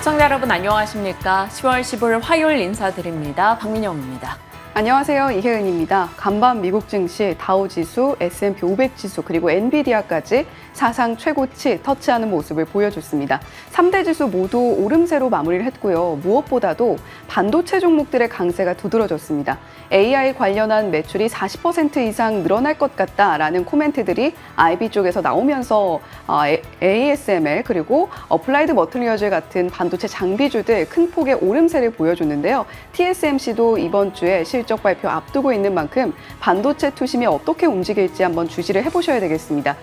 시청자 여러분 안녕하십니까? 10월 15일 화요일 인사드립니다. 박민영입니다. 안녕하세요. 이혜은입니다. 간밤 미국 증시 다우지수, S&P 500지수 그리고 엔비디아까지 사상 최고치 터치하는 모습을 보여줬습니다. 3대 지수 모두 오름세로 마무리를 했고요. 무엇보다도 반도체 종목들의 강세가 두드러졌습니다. AI 관련한 매출이 40% 이상 늘어날 것 같다라는 코멘트들이 IB 쪽에서 나오면서 ASML 그리고 어플라이드 머티리얼즈 같은 반도체 장비주들 큰 폭의 오름세를 보여줬는데요. TSMC도 이번 주에 실적 발표 앞두고 있는 만큼 반도체 투심이 어떻게 움직일지 한번 주시를 해보셔야 되겠습니다.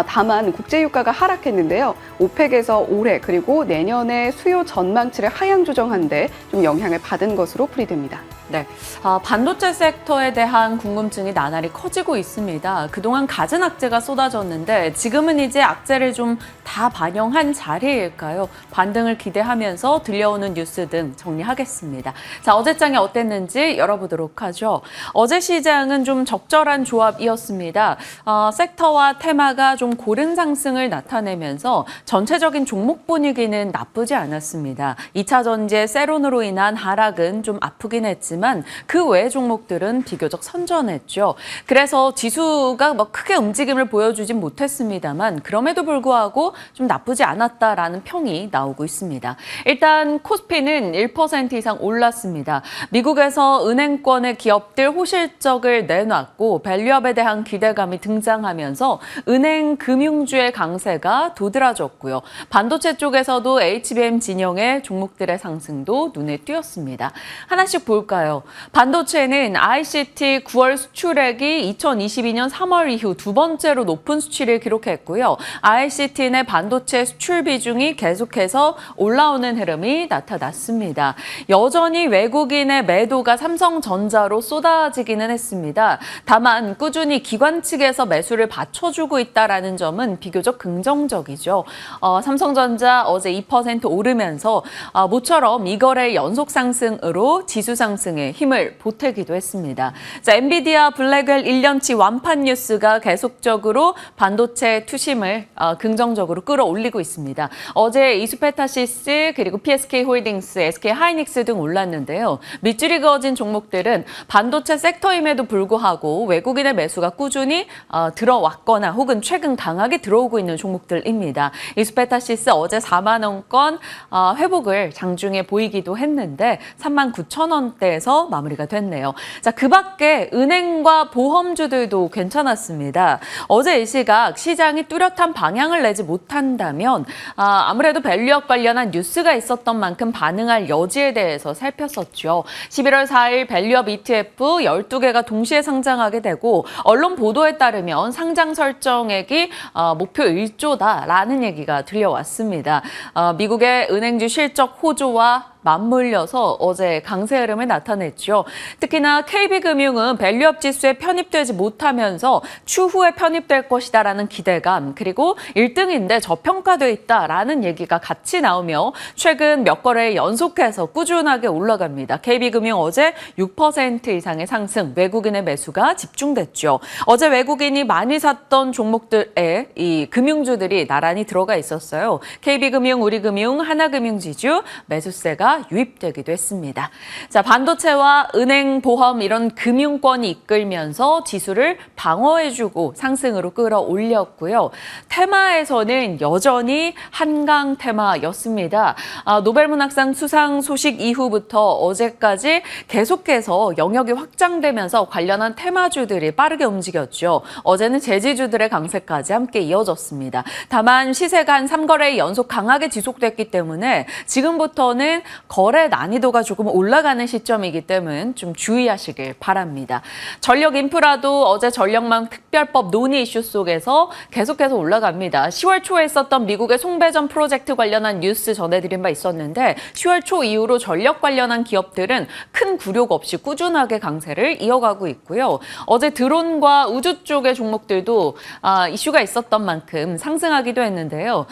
다만 국제유가가 하락했는데요. 오펙에서 올해 그리고 내년에 수요 전망치를 하향 조정한 데 좀 영향을 받은 것으로 풀이됩니다. 네, 반도체 섹터에 대한 궁금증이 나날이 커지고 있습니다. 그동안 갖은 악재가 쏟아졌는데 지금은 이제 악재를 좀 다 반영한 자리일까요? 반등을 기대하면서 들려오는 뉴스 등 정리하겠습니다. 자, 어제장이 어땠는지 열어보도록 하죠. 어제 시장은 좀 적절한 조합이었습니다. 섹터와 테마가 좀 고른 상승을 나타내면서 전체적인 종목 분위기는 나쁘지 않았습니다. 2차 전지의 세론으로 인한 하락은 좀 아프긴 했지만 그 외의 종목들은 비교적 선전했죠. 그래서 지수가 크게 움직임을 보여주진 못했습니다만 그럼에도 불구하고 좀 나쁘지 않았다라는 평이 나오고 있습니다. 일단 코스피는 1% 이상 올랐습니다. 미국에서 은행권의 기업들 호실적을 내놨고 밸류업에 대한 기대감이 등장하면서 은행 금융주의 강세가 도드라졌고요. 반도체 쪽에서도 HBM 진영의 종목들의 상승도 눈에 띄었습니다. 하나씩 볼까요? 반도체는 ICT 9월 수출액이 2022년 3월 이후 두 번째로 높은 수치를 기록했고요. ICT 내 반도체 수출 비중이 계속해서 올라오는 흐름이 나타났습니다. 여전히 외국인의 매도가 삼성전자로 쏟아지기는 했습니다. 다만 꾸준히 기관 측에서 매수를 받쳐주고 있다는 점은 비교적 긍정적이죠. 삼성전자 어제 2% 오르면서 모처럼 이거래의 연속 상승으로 지수 상승에 힘을 보태기도 했습니다. 자, 엔비디아 블랙웰 1년치 완판 뉴스가 계속적으로 반도체 투심을 긍정적으로 끌어올리고 있습니다. 어제 이수페타시스 그리고 PSK 홀딩스, SK 하이닉스 등 올랐는데요. 밑줄이 그어진 종목들은 반도체 섹터임에도 불구하고 외국인의 매수가 꾸준히 들어왔거나 혹은 최근 강하게 들어오고 있는 종목들입니다. 이수페타시스 어제 4만 원권 회복을 장중에 보이기도 했는데 39,000원대에서 마무리가 됐네요. 자, 그 밖에 은행과 보험주들도 괜찮았습니다. 어제 이 시각 시장이 뚜렷한 방향을 내지 못한다면 아무래도 밸류업 관련한 뉴스가 있었던 만큼 반응할 여지에 대해서 살폈었죠. 11월 4일 밸류업 ETF 12개가 동시에 상장하게 되고 언론 보도에 따르면 상장 설정액이 목표 1조다라는 얘기가 들려왔습니다. 미국의 은행주 실적 호조와 맞물려서 어제 강세 흐름을 나타냈죠. 특히나 KB금융은 밸류업 지수에 편입되지 못하면서 추후에 편입될 것이다라는 기대감 그리고 1등인데 저평가돼 있다라는 얘기가 같이 나오며 최근 몇 거래에 연속해서 꾸준하게 올라갑니다. KB금융 어제 6% 이상의 상승, 외국인의 매수가 집중됐죠. 어제 외국인이 많이 샀던 종목들에 이 금융주들이 나란히 들어가 있었어요. KB금융, 우리금융, 하나금융지주 매수세가 유입되기도 했습니다. 자, 반도체와 은행, 보험 이런 금융권이 이끌면서 지수를 방어해주고 상승으로 끌어올렸고요. 테마에서는 여전히 한강 테마였습니다. 노벨문학상 수상 소식 이후부터 어제까지 계속해서 영역이 확장되면서 관련한 테마주들이 빠르게 움직였죠. 어제는 제지주들의 강세까지 함께 이어졌습니다. 다만 시세가 한 3거래 연속 강하게 지속됐기 때문에 지금부터는 거래 난이도가 조금 올라가는 시점이기 때문에 좀 주의하시길 바랍니다. 전력 인프라도 어제 전력망 특별법 논의 이슈 속에서 계속해서 올라갑니다. 10월 초에 있었던 미국의 송배전 프로젝트 관련한 뉴스 전해드린 바 있었는데 10월 초 이후로 전력 관련한 기업들은 큰 굴욕 없이 꾸준하게 강세를 이어가고 있고요. 어제 드론과 우주 쪽의 종목들도 이슈가 있었던 만큼 상승하기도 했는데요.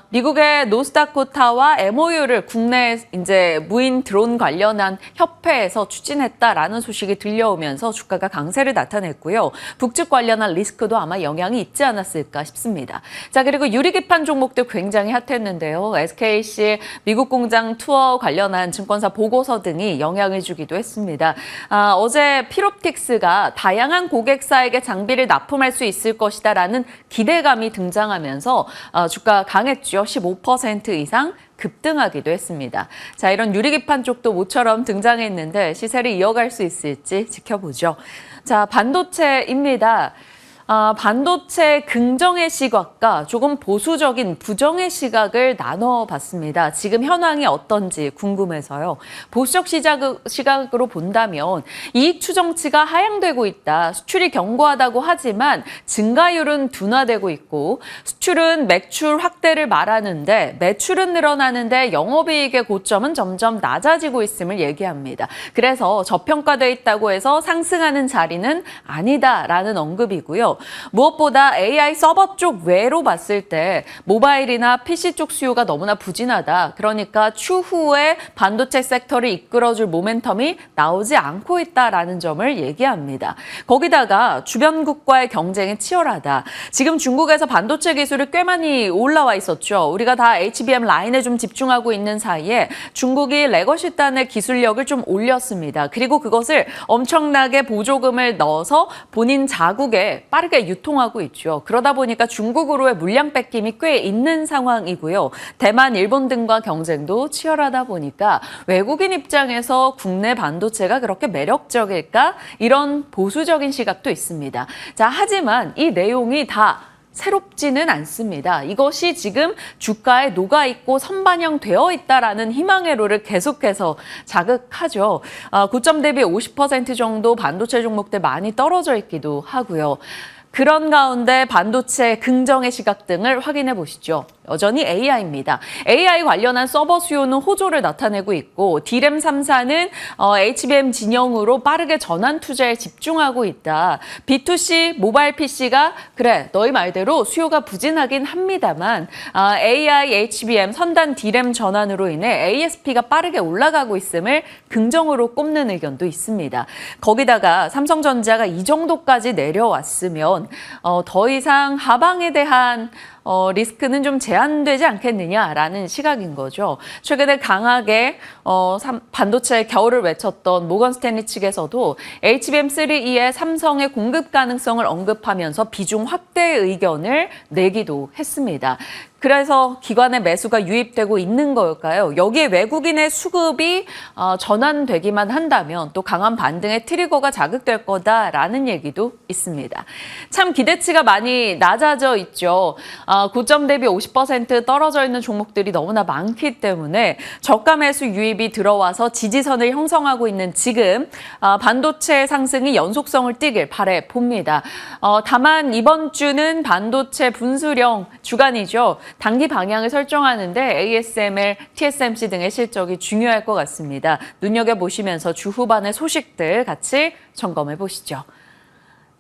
미국의 노스다코타와 MOU를 국내 이제 무인 드론 관련한 협회에서 추진했다라는 소식이 들려오면서 주가가 강세를 나타냈고요. 북측 관련한 리스크도 아마 영향이 있지 않았을까 싶습니다. 자, 그리고 유리기판 종목도 굉장히 핫했는데요. SKC 미국 공장 투어 관련한 증권사 보고서 등이 영향을 주기도 했습니다. 어제 필옵틱스가 다양한 고객사에게 장비를 납품할 수 있을 것이다라는 기대감이 등장하면서 주가 강했죠. 15% 이상 급등하기도 했습니다. 자, 이런 유리기판 쪽도 모처럼 등장했는데 시세를 이어갈 수 있을지 지켜보죠. 자, 반도체입니다. 반도체 긍정의 시각과 조금 보수적인 부정의 시각을 나눠봤습니다. 지금 현황이 어떤지 궁금해서요. 보수적 시각으로 본다면 이익 추정치가 하향되고 있다. 수출이 견고하다고 하지만 증가율은 둔화되고 있고 수출은 매출 확대를 말하는데 매출은 늘어나는데 영업이익의 고점은 점점 낮아지고 있음을 얘기합니다. 그래서 저평가돼 있다고 해서 상승하는 자리는 아니다라는 언급이고요. 무엇보다 AI 서버 쪽 외로 봤을 때 모바일이나 PC 쪽 수요가 너무나 부진하다. 그러니까 추후에 반도체 섹터를 이끌어줄 모멘텀이 나오지 않고 있다라는 점을 얘기합니다. 거기다가 주변국과의 경쟁이 치열하다. 지금 중국에서 반도체 기술이 꽤 많이 올라와 있었죠. 우리가 다 HBM 라인에 좀 집중하고 있는 사이에 중국이 레거시 단의 기술력을 좀 올렸습니다. 그리고 그것을 엄청나게 보조금을 넣어서 본인 자국에 빠르게 유통하고 있죠. 그러다 보니까 중국으로의 물량 뺏김이 꽤 있는 상황이고요. 대만, 일본 등과 경쟁도 치열하다 보니까 외국인 입장에서 국내 반도체가 그렇게 매력적일까? 이런 보수적인 시각도 있습니다. 자, 하지만 이 내용이 다 새롭지는 않습니다. 이것이 지금 주가에 녹아있고 선반영되어 있다라는 희망회로를 계속해서 자극하죠. 고점 대비 50% 정도 반도체 종목들 많이 떨어져 있기도 하고요. 그런 가운데 반도체 긍정의 시각 등을 확인해 보시죠. 여전히 AI입니다. AI 관련한 서버 수요는 호조를 나타내고 있고 D램 3사는 HBM 진영으로 빠르게 전환 투자에 집중하고 있다. B2C 모바일 PC가 그래 너희 말대로 수요가 부진하긴 합니다만 AI, HBM 선단 D램 전환으로 인해 ASP가 빠르게 올라가고 있음을 긍정으로 꼽는 의견도 있습니다. 거기다가 삼성전자가 이 정도까지 내려왔으면 더 이상 하방에 대한 리스크는 좀 제한되지 않겠느냐라는 시각인 거죠. 최근에 강하게 반도체의 겨울을 외쳤던 모건 스탠리 측에서도 HBM3E의 삼성의 공급 가능성을 언급하면서 비중 확대 의견을 내기도 했습니다. 그래서 기관의 매수가 유입되고 있는 걸까요? 여기에 외국인의 수급이 전환되기만 한다면 또 강한 반등의 트리거가 자극될 거다라는 얘기도 있습니다. 참 기대치가 많이 낮아져 있죠. 고점 대비 50% 떨어져 있는 종목들이 너무나 많기 때문에 저가 매수 유입이 들어와서 지지선을 형성하고 있는 지금 반도체 상승이 연속성을 띠길 바래 봅니다. 다만 이번 주는 반도체 분수령 주간이죠. 단기 방향을 설정하는데 ASML, TSMC 등의 실적이 중요할 것 같습니다. 눈여겨보시면서 주 후반의 소식들 같이 점검해 보시죠.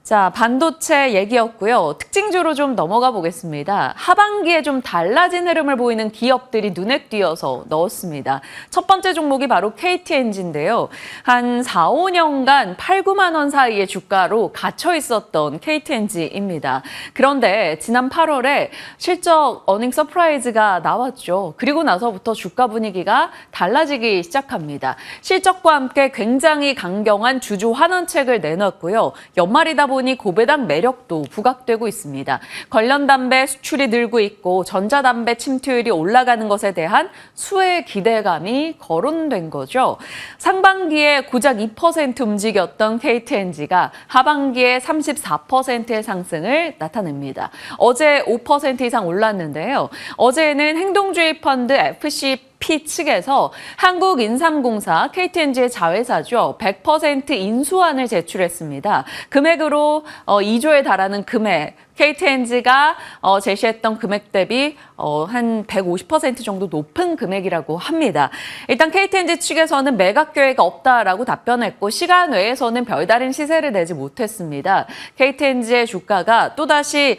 자, 반도체 얘기였고요. 특징주로 좀 넘어가 보겠습니다. 하반기에 좀 달라진 흐름을 보이는 기업들이 눈에 띄어서 넣었습니다. 첫 번째 종목이 바로 KTNG인데요. 한 4, 5년간 8, 9만 원 사이의 주가로 갇혀 있었던 KTNG입니다. 그런데 지난 8월에 실적 어닝 서프라이즈가 나왔죠. 그리고 나서부터 주가 분위기가 달라지기 시작합니다. 실적과 함께 굉장히 강경한 주주 환원책을 내놨고요. 연말이다 보니 고배당 매력도 부각되고 있습니다. 관련 담배 수출이 늘고 있고 전자담배 침투율이 올라가는 것에 대한 수혜 기대감이 거론된 거죠. 상반기에 고작 2% 움직였던 KTNG가 하반기에 34%의 상승을 나타냅니다. 어제 5% 이상 올랐는데요. 어제는 행동주의 펀드 FC 측에서 한국인삼공사, KTNG의 자회사죠. 100% 인수안을 제출했습니다. 금액으로 2조에 달하는 금액, KTNG가 제시했던 금액 대비 한 150% 정도 높은 금액이라고 합니다. 일단 KTNG 측에서는 매각 계획이 없다라고 답변했고 시간 외에서는 별다른 시세를 내지 못했습니다. KTNG의 주가가 또다시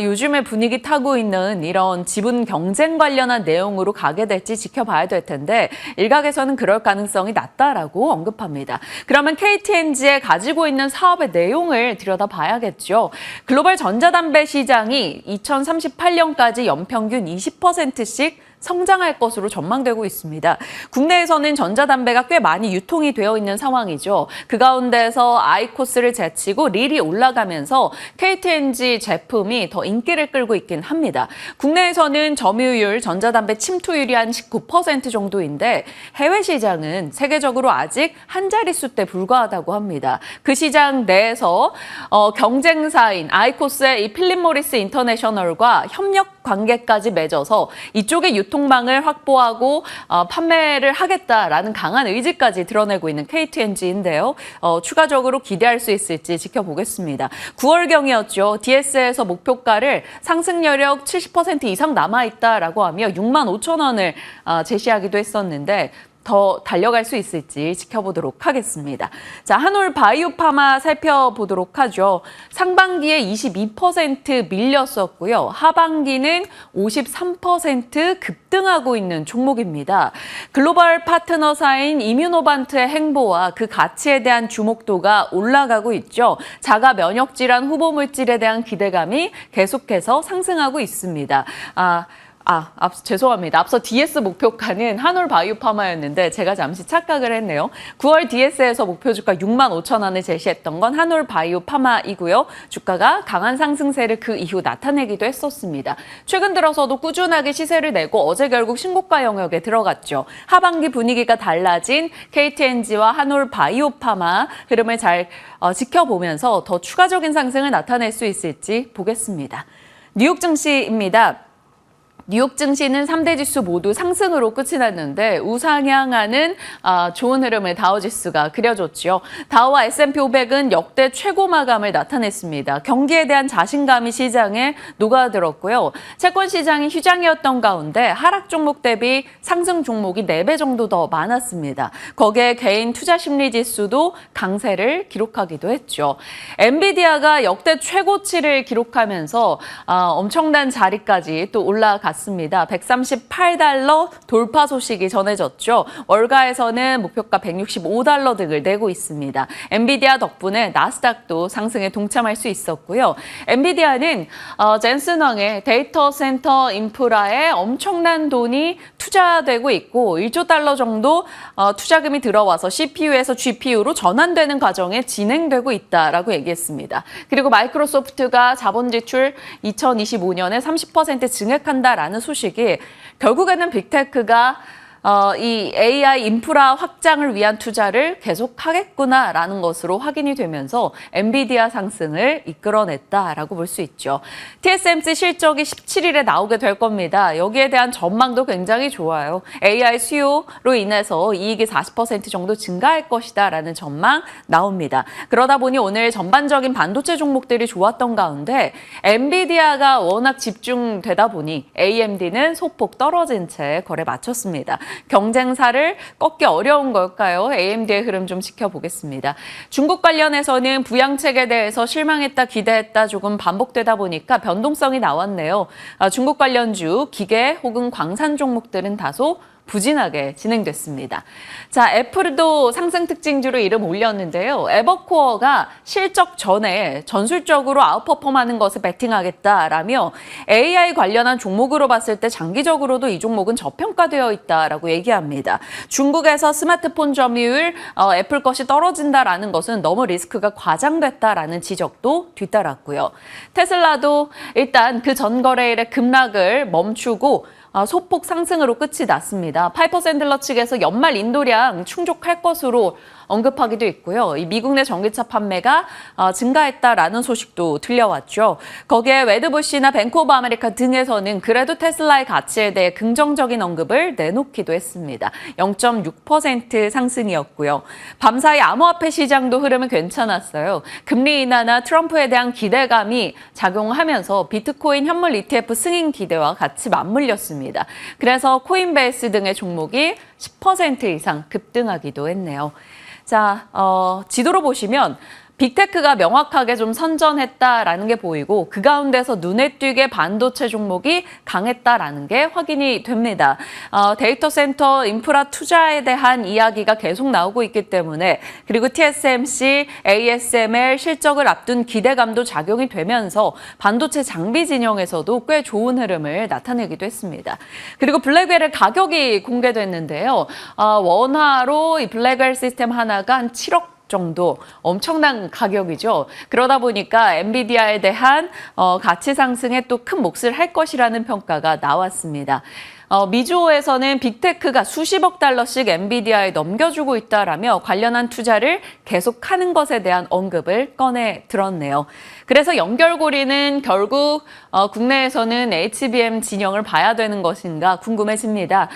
요즘에 분위기 타고 있는 이런 지분 경쟁 관련한 내용으로 가게 될지 지켜봐야 될 텐데 일각에서는 그럴 가능성이 낮다라고 언급합니다. 그러면 KTNG에 가지고 있는 사업의 내용을 들여다봐야겠죠. 글로벌 전자담배 시장이 2038년까지 연평균 20%씩 성장할 것으로 전망되고 있습니다. 국내에서는 전자담배가 꽤 많이 유통이 되어 있는 상황이죠. 그 가운데서 아이코스를 제치고 릴이 올라가면서 KTNG 제품이 더 인기를 끌고 있긴 합니다. 국내에서는 점유율, 전자담배 침투율이 한 19% 정도인데 해외 시장은 세계적으로 아직 한 자릿수대 불과하다고 합니다. 그 시장 내에서 경쟁사인 아이코스의 이 필립 모리스 인터내셔널과 협력 관계까지 맺어서 이쪽의 유통망을 확보하고 판매를 하겠다라는 강한 의지까지 드러내고 있는 KTNG인데요. 추가적으로 기대할 수 있을지 지켜보겠습니다. 9월경이었죠. DS에서 목표가를 상승 여력 70% 이상 남아있다라고 하며 65,000원을 제시하기도 했었는데 더 달려갈 수 있을지 지켜보도록 하겠습니다. 자, 한올 바이오파마 살펴보도록 하죠. 상반기에 22% 밀렸었고요. 하반기는 53% 급등하고 있는 종목입니다. 글로벌 파트너사인 이뮤노반트의 행보와 그 가치에 대한 주목도가 올라가고 있죠. 자가 면역 질환 후보 물질에 대한 기대감이 계속해서 상승하고 있습니다. 죄송합니다. 앞서 DS 목표가는 한올 바이오파마였는데 제가 잠시 착각을 했네요. 9월 DS에서 목표 주가 65,000원을 제시했던 건 한올 바이오파마이고요. 주가가 강한 상승세를 그 이후 나타내기도 했었습니다. 최근 들어서도 꾸준하게 시세를 내고 어제 결국 신고가 영역에 들어갔죠. 하반기 분위기가 달라진 KTNG와 한올 바이오파마 흐름을 잘 지켜보면서 더 추가적인 상승을 나타낼 수 있을지 보겠습니다. 뉴욕 증시입니다. 뉴욕 증시는 3대 지수 모두 상승으로 끝이 났는데 우상향하는 좋은 흐름을 다우지수가 그려줬죠. 다우와 S&P 500은 역대 최고 마감을 나타냈습니다. 경기에 대한 자신감이 시장에 녹아들었고요. 채권 시장이 휴장이었던 가운데 하락 종목 대비 상승 종목이 4배 정도 더 많았습니다. 거기에 개인 투자 심리 지수도 강세를 기록하기도 했죠. 엔비디아가 역대 최고치를 기록하면서 엄청난 자리까지 또 올라갔습니다. 138달러 돌파 소식이 전해졌죠. 월가에서는 목표가 165달러 등을 내고 있습니다. 엔비디아 덕분에 나스닥도 상승에 동참할 수 있었고요. 엔비디아는 젠슨 황의 데이터 센터 인프라에 엄청난 돈이 투자되고 있고 1조 달러 정도 투자금이 들어와서 CPU에서 GPU로 전환되는 과정에 진행되고 있다라고 얘기했습니다. 그리고 마이크로소프트가 자본 지출 2025년에 30% 증액한다라는 소식이 결국에는 빅테크가 이 AI 인프라 확장을 위한 투자를 계속하겠구나라는 것으로 확인이 되면서 엔비디아 상승을 이끌어냈다라고 볼 수 있죠. TSMC 실적이 17일에 나오게 될 겁니다. 여기에 대한 전망도 굉장히 좋아요. AI 수요로 인해서 이익이 40% 정도 증가할 것이다라는 전망 나옵니다. 그러다 보니 오늘 전반적인 반도체 종목들이 좋았던 가운데 엔비디아가 워낙 집중되다 보니 AMD는 소폭 떨어진 채 거래 마쳤습니다. 경쟁사를 꺾기 어려운 걸까요? AMD의 흐름 좀 지켜보겠습니다. 중국 관련해서는 부양책에 대해서 실망했다 기대했다 조금 반복되다 보니까 변동성이 나왔네요. 중국 관련주, 기계 혹은 광산 종목들은 다소 부진하게 진행됐습니다. 자, 애플도 상승 특징주로 이름 올렸는데요. 에버코어가 실적 전에 전술적으로 아웃퍼폼하는 것을 베팅하겠다라며 AI 관련한 종목으로 봤을 때 장기적으로도 이 종목은 저평가되어 있다라고 얘기합니다. 중국에서 스마트폰 점유율 애플 것이 떨어진다라는 것은 너무 리스크가 과장됐다라는 지적도 뒤따랐고요. 테슬라도 일단 그 전 거래일의 급락을 멈추고 소폭 상승으로 끝이 났습니다. 파이퍼 샌들러 측에서 연말 인도량 충족할 것으로 언급하기도 있고요. 이 미국 내 전기차 판매가 증가했다라는 소식도 들려왔죠. 거기에 웨드부시나 뱅크 오브 아메리카 등에서는 그래도 테슬라의 가치에 대해 긍정적인 언급을 내놓기도 했습니다. 0.6% 상승이었고요. 밤사이 암호화폐 시장도 흐름이 괜찮았어요. 금리 인하나 트럼프에 대한 기대감이 작용하면서 비트코인 현물 ETF 승인 기대와 같이 맞물렸습니다. 그래서 코인베이스 등의 종목이 10% 이상 급등하기도 했네요. 자, 지도로 보시면 빅테크가 명확하게 좀 선전했다라는 게 보이고 그 가운데서 눈에 띄게 반도체 종목이 강했다라는 게 확인이 됩니다. 데이터 센터 인프라 투자에 대한 이야기가 계속 나오고 있기 때문에 그리고 TSMC, ASML 실적을 앞둔 기대감도 작용이 되면서 반도체 장비 진영에서도 꽤 좋은 흐름을 나타내기도 했습니다. 그리고 블랙웰의 가격이 공개됐는데요. 원화로 이 블랙웰 시스템 하나가 한 7억 정도 엄청난 가격이죠. 그러다 보니까 엔비디아에 대한 가치 상승에 또 큰 몫을 할 것이라는 평가가 나왔습니다. 미주호에서는 빅테크가 수십억 달러씩 엔비디아에 넘겨주고 있다라며 관련한 투자를 계속하는 것에 대한 언급을 꺼내 들었네요. 그래서 연결고리는 결국 국내에서는 HBM 진영을 봐야 되는 것인가 궁금해집니다.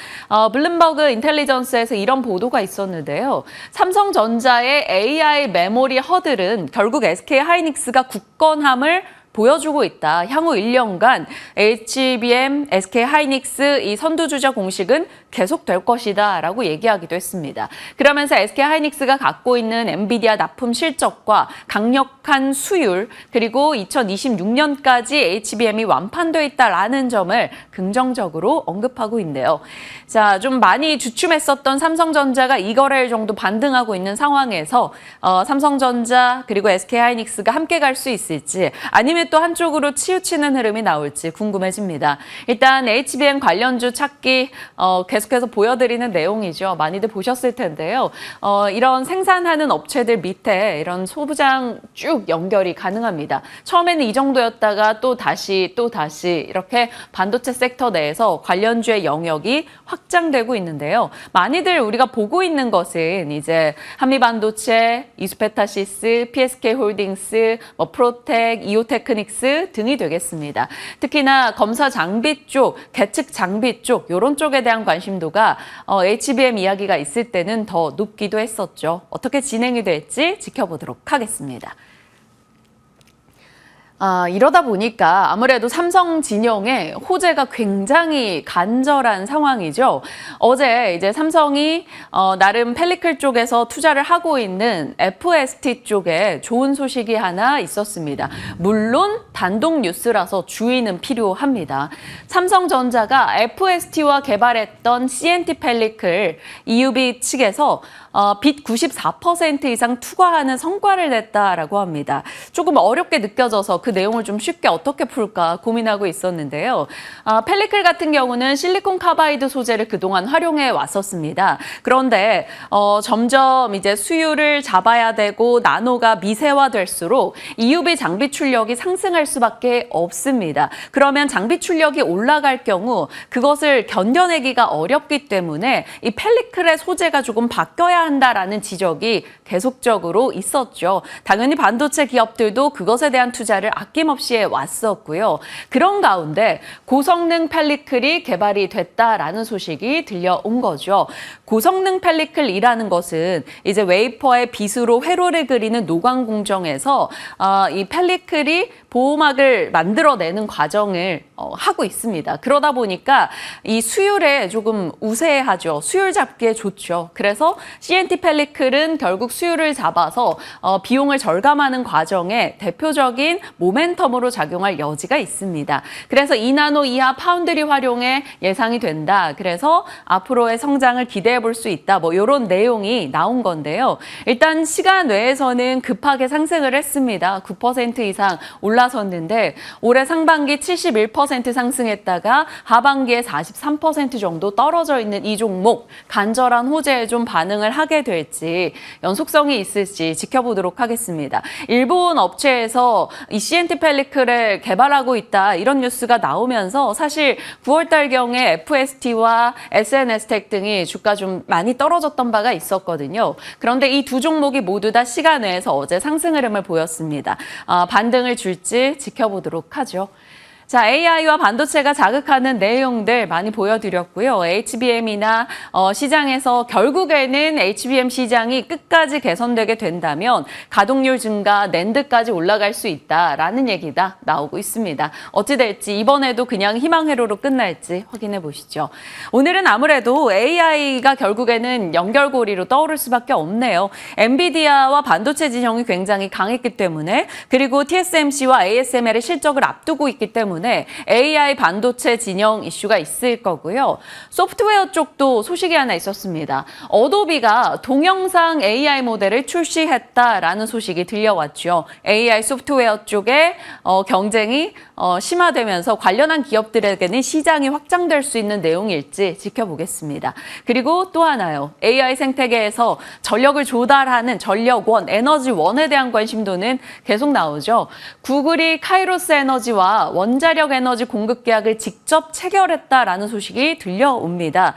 블룸버그 인텔리전스에서 이런 보도가 있었는데요. 삼성전자의 AI 메모리 허들은 결국 SK하이닉스가 굳건함을 보여주고 있다. 향후 1년간 HBM, SK하이닉스 이 선두주자 공식은 계속될 것이다 라고 얘기하기도 했습니다. 그러면서 SK하이닉스가 갖고 있는 엔비디아 납품 실적과 강력한 수율 그리고 2026년까지 HBM이 완판돼 있다라는 점을 긍정적으로 언급하고 있네요. 자, 좀 많이 주춤했었던 삼성전자가 이 거래일 정도 반등하고 있는 상황에서 삼성전자 그리고 SK하이닉스가 함께 갈 수 있을지 아니면 또 한쪽으로 치우치는 흐름이 나올지 궁금해집니다. 일단 HBM 관련주 찾기 계속해서 보여드리는 내용이죠. 많이들 보셨을 텐데요. 이런 생산하는 업체들 밑에 이런 소부장 쭉 연결이 가능합니다. 처음에는 이 정도였다가 또 다시 이렇게 반도체 섹터 내에서 관련주의 영역이 확장되고 있는데요. 많이들 우리가 보고 있는 것은 이제 한미반도체, 이수페타시스, PSK홀딩스, 프로텍, 이오테크닉스 등이 되겠습니다. 특히나 검사 장비 쪽, 계측 장비 쪽 이런 쪽에 대한 관심도가 HBM 이야기가 있을 때는 더 높기도 했었죠. 어떻게 진행이 될지 지켜보도록 하겠습니다. 이러다 보니까 아무래도 삼성 진영의 호재가 굉장히 간절한 상황이죠. 어제 이제 삼성이 나름 펠리클 쪽에서 투자를 하고 있는 FST 쪽에 좋은 소식이 하나 있었습니다. 물론 단독 뉴스라서 주의는 필요합니다. 삼성전자가 FST와 개발했던 CNT 펠리클 EUV 측에서 빚 94% 이상 투과하는 성과를 냈다라고 합니다. 조금 어렵게 느껴져서 그 내용을 좀 쉽게 어떻게 풀까 고민하고 있었는데요. 펠리클 같은 경우는 실리콘 카바이드 소재를 그동안 활용해 왔었습니다. 그런데 점점 이제 수율을 잡아야 되고 나노가 미세화될수록 EUV 장비 출력이 상승할 수밖에 없습니다. 그러면 장비 출력이 올라갈 경우 그것을 견뎌내기가 어렵기 때문에 이 펠리클의 소재가 조금 바뀌어야 한다라는 지적이 계속적으로 있었죠. 당연히 반도체 기업들도 그것에 대한 투자를 아낌없이 해왔었고요. 그런 가운데 고성능 펠리클이 개발이 됐다라는 소식이 들려온 거죠. 고성능 펠리클이라는 것은 이제 웨이퍼의 빗으로 회로를 그리는 노광 공정에서 이 펠리클이 보호막을 만들어내는 과정을 하고 있습니다. 그러다 보니까 이 수율에 조금 우세하죠. 수율 잡기에 좋죠. 그래서 CNT 펠리클은 결국 수율을 잡아서 비용을 절감하는 과정에 대표적인 모멘텀으로 작용할 여지가 있습니다. 그래서 2나노 이하 파운드리 활용에 예상이 된다. 그래서 앞으로의 성장을 기대해 볼 수 있다. 뭐 이런 내용이 나온 건데요. 일단 시간 외에서는 급하게 상승을 했습니다. 9% 이상 올라섰는데 올해 상반기 71% 20% 상승했다가 하반기에 43% 정도 떨어져 있는 이 종목, 간절한 호재에 좀 반응을 하게 될지, 연속성이 있을지 지켜보도록 하겠습니다. 일본 업체에서 이 CNT 펠리클을 개발하고 있다, 이런 뉴스가 나오면서 사실 9월달경에 FST와 SNS텍 등이 주가 좀 많이 떨어졌던 바가 있었거든요. 그런데 이 두 종목이 모두 다 시간 내에서 어제 상승 흐름을 보였습니다. 반등을 줄지 지켜보도록 하죠. 자, AI와 반도체가 자극하는 내용들 많이 보여드렸고요. HBM이나 시장에서 결국에는 HBM 시장이 끝까지 개선되게 된다면 가동률 증가, 낸드까지 올라갈 수 있다라는 얘기가 나오고 있습니다. 어찌 될지 이번에도 그냥 희망회로로 끝날지 확인해 보시죠. 오늘은 아무래도 AI가 결국에는 연결고리로 떠오를 수밖에 없네요. 엔비디아와 반도체 진영이 굉장히 강했기 때문에, 그리고 TSMC와 ASML의 실적을 앞두고 있기 때문에 AI 반도체 진영 이슈가 있을 거고요. 소프트웨어 쪽도 소식이 하나 있었습니다. 어도비가 동영상 AI 모델을 출시했다라는 소식이 들려왔죠. AI 소프트웨어 쪽에 경쟁이 심화되면서 관련한 기업들에게는 시장이 확장될 수 있는 내용일지 지켜보겠습니다. 그리고 또 하나요. AI 생태계에서 전력을 조달하는 전력원, 에너지원에 대한 관심도는 계속 나오죠. 구글이 카이로스 에너지와 원자력 에너지 공급 계약을 직접 체결했다라는 소식이 들려옵니다.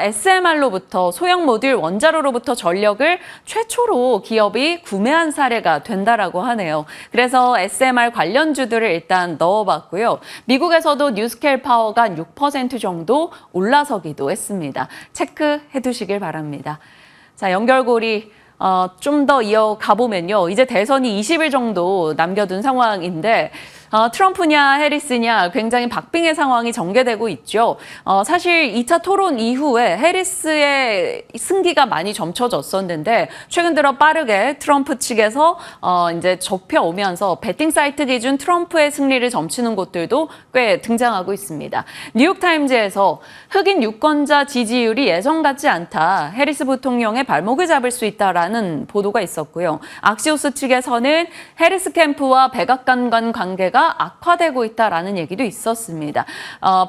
SMR로부터 소형 모듈 원자로로부터 전력을 최초로 기업이 구매한 사례가 된다라고 하네요. 그래서 SMR 관련주들을 일단 넣어봤고요. 미국에서도 뉴스케일 파워가 6% 정도 올라서기도 했습니다. 체크해 두시길 바랍니다. 자, 연결고리 좀 더 이어가 보면요. 이제 대선이 20일 정도 남겨둔 상황인데 트럼프냐 해리스냐 굉장히 박빙의 상황이 전개되고 있죠. 사실 2차 토론 이후에 해리스의 승기가 많이 점쳐졌었는데 최근 들어 빠르게 트럼프 측에서 이제 접혀오면서 베팅 사이트 기준 트럼프의 승리를 점치는 곳들도 꽤 등장하고 있습니다. 뉴욕타임즈에서 흑인 유권자 지지율이 예전 같지 않다, 해리스 부통령의 발목을 잡을 수 있다라는 보도가 있었고요. 악시오스 측에서는 해리스 캠프와 백악관 간 관계가 악화되고 있다라는 얘기도 있었습니다.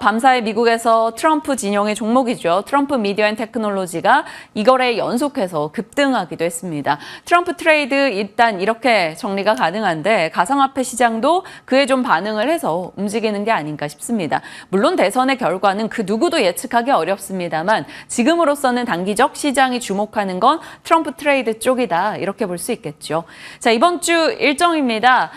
밤사이 미국에서 트럼프 진영의 종목이죠. 트럼프 미디어 앤 테크놀로지가 이거래에 연속해서 급등하기도 했습니다. 트럼프 트레이드 일단 이렇게 정리가 가능한데 가상화폐 시장도 그에 좀 반응을 해서 움직이는 게 아닌가 싶습니다. 물론 대선의 결과는 그 누구도 예측하기 어렵습니다만 지금으로서는 단기적 시장이 주목하는 건 트럼프 트레이드 쪽이다, 이렇게 볼 수 있겠죠. 자, 이번 주 일정입니다.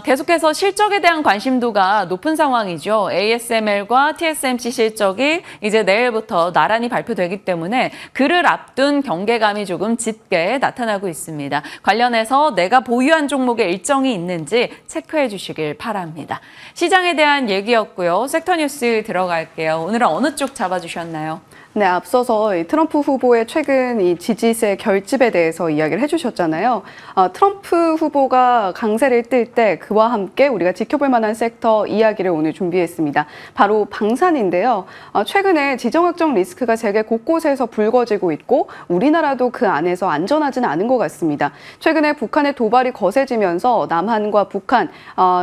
계속해서 실적에 대한 관심도가 높은 상황이죠. ASML과 TSMC 실적이 이제 내일부터 나란히 발표되기 때문에 그를 앞둔 경계감이 조금 짙게 나타나고 있습니다. 관련해서 내가 보유한 종목의 일정이 있는지 체크해 주시길 바랍니다. 시장에 대한 얘기였고요. 섹터 뉴스 들어갈게요. 오늘은 어느 쪽 잡아주셨나요? 네, 앞서서 이 트럼프 후보의 최근 이 지지세 결집에 대해서 이야기를 해주셨잖아요. 트럼프 후보가 강세를 띨 때 그와 함께 우리가 지켜볼 만한 섹터 이야기를 오늘 준비했습니다. 바로 방산인데요. 최근에 지정학적 리스크가 세계 곳곳에서 불거지고 있고 우리나라도 그 안에서 안전하지는 않은 것 같습니다. 최근에 북한의 도발이 거세지면서 남한과 북한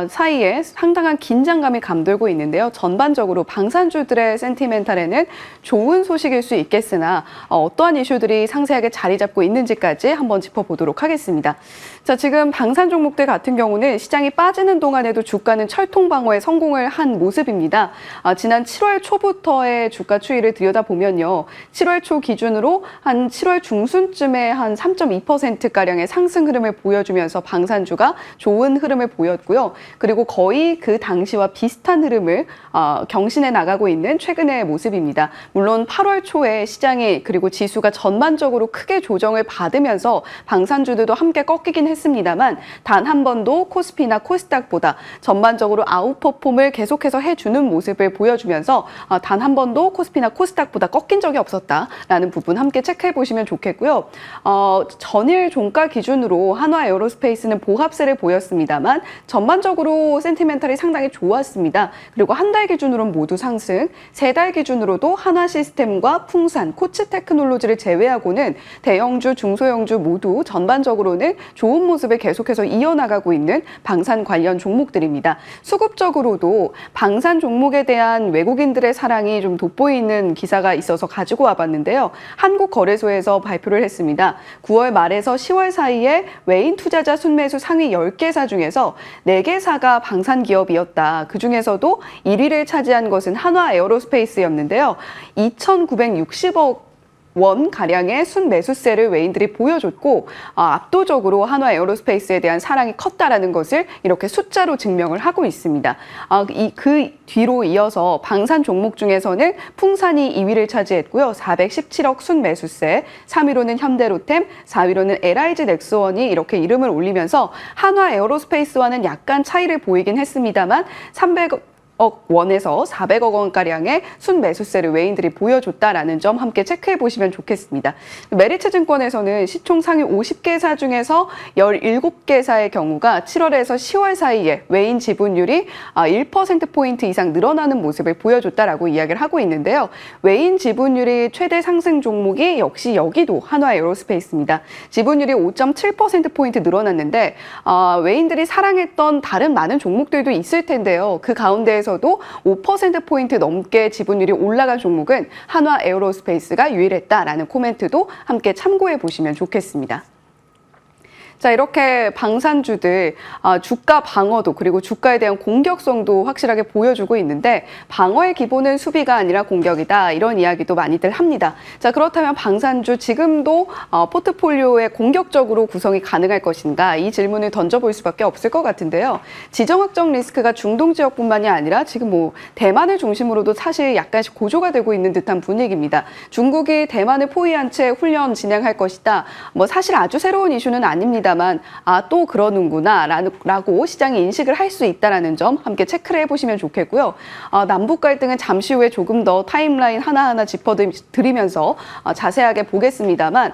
사이에 상당한 긴장감이 감돌고 있는데요. 전반적으로 방산주들의 센티멘탈에는 좋은 소식일 수 있겠으나 어떠한 이슈들이 상세하게 자리 잡고 있는지까지 한번 짚어보도록 하겠습니다. 자, 지금 방산 종목들 같은 경우는 시장이 빠지는 동안에도 주가는 철통 방어에 성공을 한 모습입니다. 지난 7월 초부터의 주가 추이를 들여다보면요. 7월 초 기준으로 한 7월 중순쯤에 한 3.2%가량의 상승 흐름을 보여주면서 방산주가 좋은 흐름을 보였고요. 그리고 거의 그 당시와 비슷한 흐름을 경신해 나가고 있는 최근의 모습입니다. 물론 8월 초에 시장이 그리고 지수가 전반적으로 크게 조정을 받으면서 방산주들도 함께 꺾이긴 했습니다만 단 한 번도 코스피나 코스닥보다 전반적으로 아웃퍼폼을 계속해서 해주는 모습을 보여주면서 단 한 번도 코스피나 코스닥보다 꺾인 적이 없었다라는 부분 함께 체크해 보시면 좋겠고요. 전일 종가 기준으로 한화 에어로스페이스는 보합세를 보였습니다만 전반적으로 센티멘탈이 상당히 좋았습니다. 그리고 한 달 기준으로는 모두 상승, 세 달 기준으로도 한화 시스템 SM과 풍산, 코치테크놀로지를 제외하고는 대형주, 중소형주 모두 전반적으로는 좋은 모습을 계속해서 이어나가고 있는 방산 관련 종목들입니다. 수급적으로도 방산 종목에 대한 외국인들의 사랑이 좀 돋보이는 기사가 있어서 가지고 와봤는데요. 한국거래소에서 발표를 했습니다. 9월 말에서 10월 사이에 외인 투자자 순매수 상위 10개사 중에서 4개사가 방산 기업이었다. 그중에서도 1위를 차지한 것은 한화 에어로스페이스였는데요. 2,960억 원 가량의 순매수세를 외인들이 보여줬고 압도적으로 한화 에어로스페이스에 대한 사랑이 컸다라는 것을 이렇게 숫자로 증명을 하고 있습니다. 그 뒤로 이어서 방산 종목 중에서는 풍산이 2위를 차지했고요. 417억 순매수세, 3위로는 현대로템, 4위로는 LIG 넥스원이 이렇게 이름을 올리면서 한화 에어로스페이스와는 약간 차이를 보이긴 했습니다만 300억 원에서 400억 원가량의 순매수세를 외인들이 보여줬다라는 점 함께 체크해 보시면 좋겠습니다. 메리츠 증권에서는 시총 상위 50개사 중에서 17개사의 경우가 7월에서 10월 사이에 외인 지분율이 1%포인트 이상 늘어나는 모습을 보여줬다라고 이야기를 하고 있는데요. 외인 지분율이 최대 상승 종목이 역시 여기도 한화 에어로스페이스입니다. 지분율이 5.7%포인트 늘어났는데 외인들이 사랑했던 다른 많은 종목들도 있을 텐데요. 그 가운데에서도 5%포인트 넘게 지분율이 올라간 종목은 한화 에어로스페이스가 유일했다라는 코멘트도 함께 참고해 보시면 좋겠습니다. 자, 이렇게 방산주들 주가 방어도 그리고 주가에 대한 공격성도 확실하게 보여주고 있는데 방어의 기본은 수비가 아니라 공격이다 이런 이야기도 많이들 합니다. 자, 그렇다면 방산주 지금도 포트폴리오에 공격적으로 구성이 가능할 것인가 이 질문을 던져볼 수밖에 없을 것 같은데요. 지정학적 리스크가 중동 지역뿐만이 아니라 지금 대만을 중심으로도 사실 약간씩 고조가 되고 있는 듯한 분위기입니다. 중국이 대만을 포위한 채 훈련 진행할 것이다. 사실 아주 새로운 이슈는 아닙니다. 또 그러는구나 라고 시장이 인식을 할 수 있다는 점 함께 체크를 해보시면 좋겠고요. 남북 갈등은 잠시 후에 조금 더 타임라인 하나하나 짚어드리면서 자세하게 보겠습니다만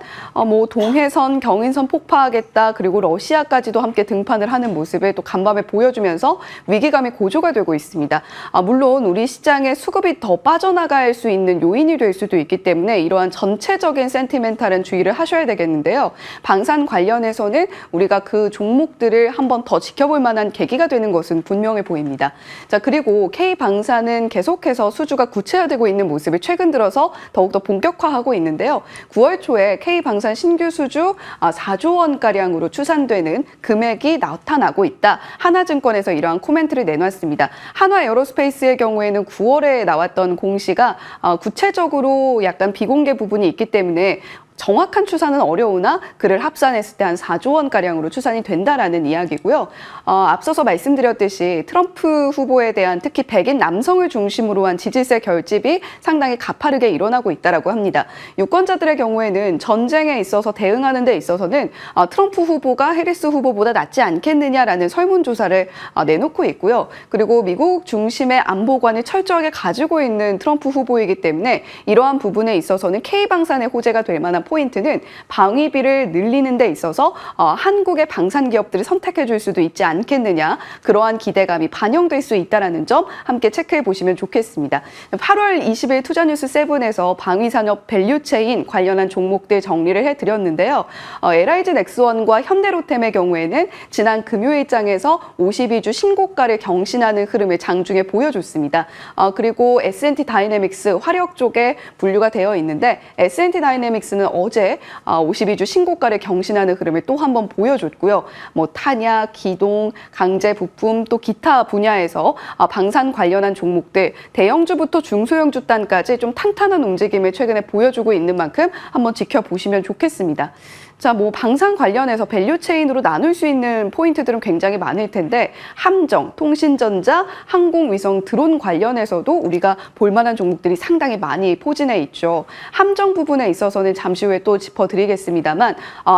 동해선, 경인선 폭파하겠다 그리고 러시아까지도 함께 등판을 하는 모습을 또 간밤에 보여주면서 위기감이 고조가 되고 있습니다. 물론 우리 시장의 수급이 더 빠져나갈 수 있는 요인이 될 수도 있기 때문에 이러한 전체적인 센티멘탈은 주의를 하셔야 되겠는데요. 방산 관련해서는 우리가 그 종목들을 한번 더 지켜볼 만한 계기가 되는 것은 분명해 보입니다. 자, 그리고 K방산은 계속해서 수주가 구체화되고 있는 모습을 최근 들어서 더욱더 본격화하고 있는데요. 9월 초에 K방산 신규 수주 4조 원가량으로 추산되는 금액이 나타나고 있다. 하나증권에서 이러한 코멘트를 내놨습니다. 한화 에어로스페이스의 경우에는 9월에 나왔던 공시가 구체적으로 약간 비공개 부분이 있기 때문에 정확한 추산은 어려우나 그를 합산했을 때 한 4조 원가량으로 추산이 된다라는 이야기고요. 앞서서 말씀드렸듯이 트럼프 후보에 대한 특히 백인 남성을 중심으로 한 지지세 결집이 상당히 가파르게 일어나고 있다고 합니다. 유권자들의 경우에는 전쟁에 있어서 대응하는 데 있어서는 트럼프 후보가 해리스 후보보다 낫지 않겠느냐라는 설문조사를 내놓고 있고요. 그리고 미국 중심의 안보관을 철저하게 가지고 있는 트럼프 후보이기 때문에 이러한 부분에 있어서는 K방산의 호재가 될 만한 포인트는 방위비를 늘리는 데 있어서 한국의 방산 기업들을 선택해 줄 수도 있지 않겠느냐 그러한 기대감이 반영될 수 있다는 점 함께 체크해 보시면 좋겠습니다. 8월 20일 투자뉴스 7에서 방위산업 밸류체인 관련한 종목들 정리를 해드렸는데요. LIG 넥스원과 현대로템의 경우에는 지난 금요일장에서 52주 신고가를 경신하는 흐름을 장중에 보여줬습니다. 그리고 S&T 다이내믹스 화력 쪽에 분류가 되어 있는데 S&T 다이내믹스는 어제 52주 신고가를 경신하는 흐름을 또 한 번 보여줬고요. 탄약, 기동, 강제 부품 또 기타 분야에서 방산 관련한 종목들 대형주부터 중소형주 단까지 좀 탄탄한 움직임을 최근에 보여주고 있는 만큼 한번 지켜보시면 좋겠습니다. 자, 방산 관련해서 밸류체인으로 나눌 수 있는 포인트들은 굉장히 많을 텐데 함정, 통신전자, 항공위성, 드론 관련해서도 우리가 볼만한 종목들이 상당히 많이 포진해 있죠. 함정 부분에 있어서는 잠시 후에 또 짚어드리겠습니다만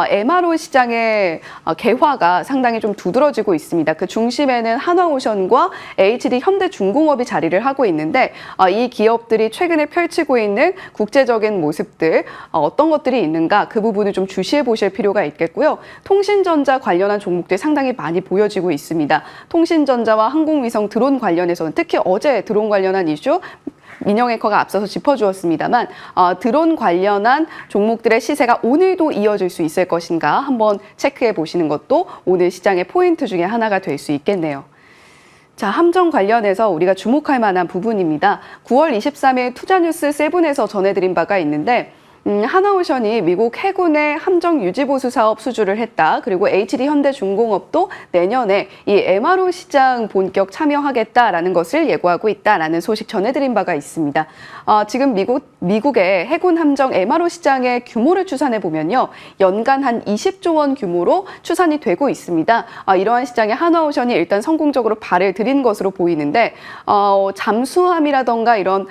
MRO 시장의 개화가 상당히 좀 두드러지고 있습니다. 그 중심에는 한화오션과 HD 현대중공업이 자리를 하고 있는데 이 기업들이 최근에 펼치고 있는 국제적인 모습들 어떤 것들이 있는가 그 부분을 좀 주시해 보실 필요가 있겠고요. 통신전자 관련한 종목들 상당히 많이 보여지고 있습니다. 통신전자와 항공위성 드론 관련해서는 특히 어제 드론 관련한 이슈 민영 앵커가 앞서서 짚어주었습니다만 드론 관련한 종목들의 시세가 오늘도 이어질 수 있을 것인가 한번 체크해 보시는 것도 오늘 시장의 포인트 중에 하나가 될 수 있겠네요. 자, 함정 관련해서 우리가 주목할 만한 부분입니다. 9월 23일 투자뉴스 7에서 전해드린 바가 있는데 하나오션이 미국 해군의 함정 유지보수 사업 수주를 했다. 그리고 HD 현대중공업도 내년에 이 MRO 시장 본격 참여하겠다라는 것을 예고하고 있다라는 소식 전해드린 바가 있습니다. 지금 미국의 해군 함정 MRO 시장의 규모를 추산해 보면요, 연간 한 20조 원 규모로 추산이 되고 있습니다. 이러한 시장에 하나오션이 일단 성공적으로 발을 들인 것으로 보이는데 잠수함이라던가 이런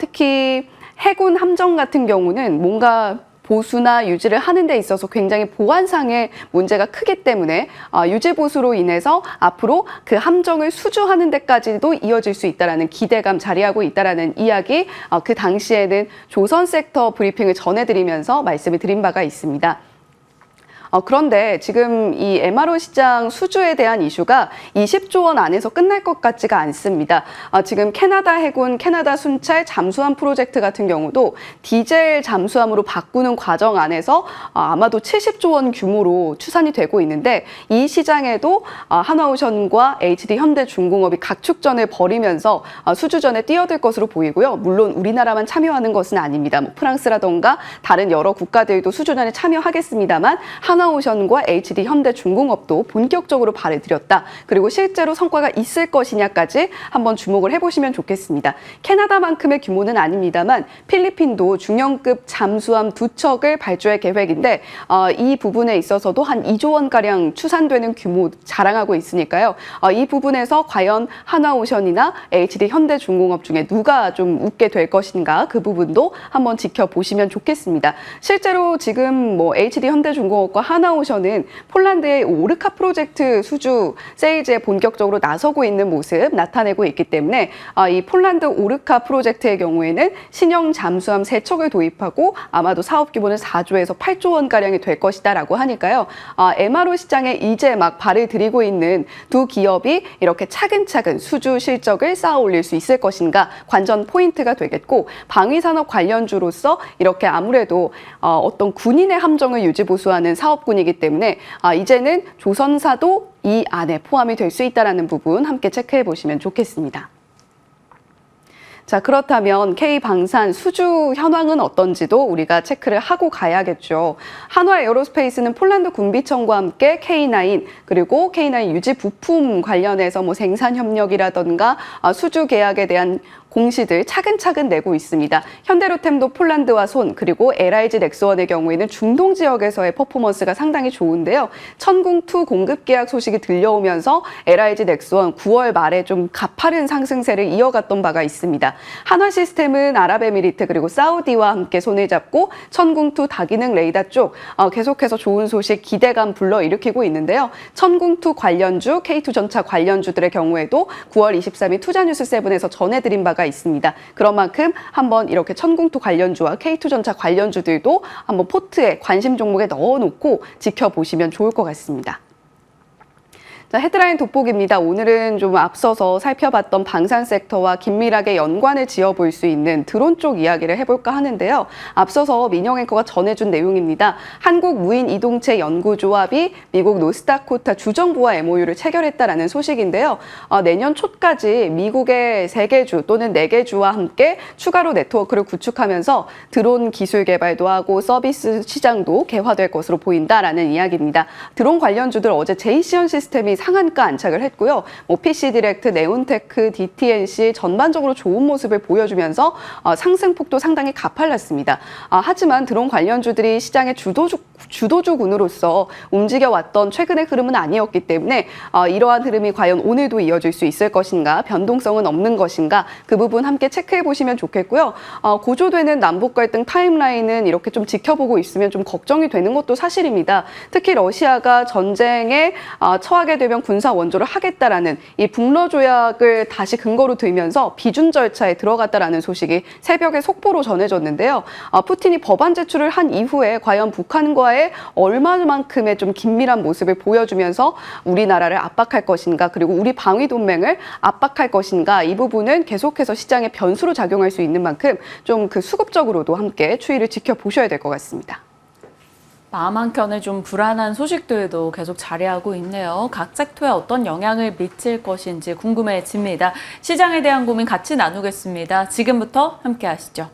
특히 해군 함정 같은 경우는 뭔가 보수나 유지를 하는 데 있어서 굉장히 보안상의 문제가 크기 때문에 유지 보수로 인해서 앞으로 그 함정을 수주하는 데까지도 이어질 수 있다라는 기대감 자리하고 있다라는 이야기, 그 당시에는 조선 섹터 브리핑을 전해드리면서 말씀을 드린 바가 있습니다. 그런데 지금 이 MRO 시장 수주에 대한 이슈가 20조 원 안에서 끝날 것 같지가 않습니다. 지금 캐나다 해군, 캐나다 순찰 잠수함 프로젝트 같은 경우도 디젤 잠수함으로 바꾸는 과정 안에서 아마도 70조 원 규모로 추산이 되고 있는데 이 시장에도 하나오션과 HD 현대중공업이 각축전을 벌이면서 수주전에 뛰어들 것으로 보이고요. 물론 우리나라만 참여하는 것은 아닙니다. 프랑스라던가 다른 여러 국가들도 수주전에 참여하겠습니다만 하나오션과 HD 현대중공업도 본격적으로 발을 들였다. 그리고 실제로 성과가 있을 것이냐까지 한번 주목을 해보시면 좋겠습니다. 캐나다만큼의 규모는 아닙니다만 필리핀도 중형급 잠수함 2척을 발주할 계획인데 이 부분에 있어서도 한 2조 원가량 추산되는 규모 자랑하고 있으니까요. 이 부분에서 과연 하나오션이나 HD 현대중공업 중에 누가 좀 웃게 될 것인가 그 부분도 한번 지켜보시면 좋겠습니다. 실제로 지금 HD 현대중공업과 하나오션은 폴란드의 오르카 프로젝트 수주 세일즈에 본격적으로 나서고 있는 모습 나타내고 있기 때문에 이 폴란드 오르카 프로젝트의 경우에는 신형 잠수함 3척을 도입하고 아마도 사업 규모는 4조에서 8조 원가량이 될 것이다라고 하니까요. MRO 시장에 이제 막 발을 들이고 있는 두 기업이 이렇게 차근차근 수주 실적을 쌓아 올릴 수 있을 것인가 관전 포인트가 되겠고 방위산업 관련주로서 이렇게 아무래도 어떤 군인의 함정을 유지보수하는 사업군이기 때문에 이제는 조선사도 이 안에 포함이 될 수 있다는 부분 함께 체크해 보시면 좋겠습니다. 자, 그렇다면 K방산 수주 현황은 어떤지도 우리가 체크를 하고 가야겠죠. 한화에어로스페이스는 폴란드 군비청과 함께 K9 그리고 K9 유지 부품 관련해서 생산 협력이라던가 수주 계약에 대한 공시들 차근차근 내고 있습니다. 현대로템도 폴란드와 손 그리고 LIG 넥스원의 경우에는 중동 지역에서의 퍼포먼스가 상당히 좋은데요. 천궁2 공급 계약 소식이 들려오면서 LIG 넥스원 9월 말에 좀 가파른 상승세를 이어갔던 바가 있습니다. 한화시스템은 아랍에미리트 그리고 사우디와 함께 손을 잡고 천궁2 다기능 레이더 쪽 계속해서 좋은 소식 기대감 불러일으키고 있는데요. 천궁2 관련주, K2전차 관련주들의 경우에도 9월 23일 투자뉴스 7에서 전해드린 바가 있습니다. 그런 만큼 한번 이렇게 천궁2 관련주와 K2전차 관련주들도 한번 포트에 관심 종목에 넣어놓고 지켜보시면 좋을 것 같습니다. 자, 헤드라인 돋보기입니다. 오늘은 좀 앞서서 살펴봤던 방산 섹터와 긴밀하게 연관을 지어볼 수 있는 드론 쪽 이야기를 해볼까 하는데요. 앞서서 민영 앵커가 전해준 내용입니다. 한국무인이동체 연구조합이 미국 노스다코타 주정부와 MOU를 체결했다라는 소식인데요. 내년 초까지 미국의 3개 주 또는 4개 주와 함께 추가로 네트워크를 구축하면서 드론 기술 개발도 하고 서비스 시장도 개화될 것으로 보인다라는 이야기입니다. 드론 관련주들 어제 제이시언 시스템이 상한가 안착을 했고요. PC 디렉트, 네온테크, DTNC 전반적으로 좋은 모습을 보여주면서 상승폭도 상당히 가팔랐습니다. 하지만 드론 관련주들이 시장의 주도주군으로서 움직여왔던 최근의 흐름은 아니었기 때문에 이러한 흐름이 과연 오늘도 이어질 수 있을 것인가, 변동성은 없는 것인가 그 부분 함께 체크해 보시면 좋겠고요. 고조되는 남북 갈등 타임라인은 이렇게 좀 지켜보고 있으면 좀 걱정이 되는 것도 사실입니다. 특히 러시아가 전쟁에 처하게 되면 해병 군사 원조를 하겠다라는 이 북러 조약을 다시 근거로 들면서 비준 절차에 들어갔다라는 소식이 새벽에 속보로 전해졌는데요. 푸틴이 법안 제출을 한 이후에 과연 북한과의 얼마만큼의 좀 긴밀한 모습을 보여주면서 우리나라를 압박할 것인가, 그리고 우리 방위 동맹을 압박할 것인가, 이 부분은 계속해서 시장의 변수로 작용할 수 있는 만큼 좀 그 수급적으로도 함께 추이를 지켜보셔야 될 것 같습니다. 마음 한켠에 좀 불안한 소식들도 계속 자리하고 있네요. 각 섹터에 어떤 영향을 미칠 것인지 궁금해집니다. 시장에 대한 고민 같이 나누겠습니다. 지금부터 함께 하시죠.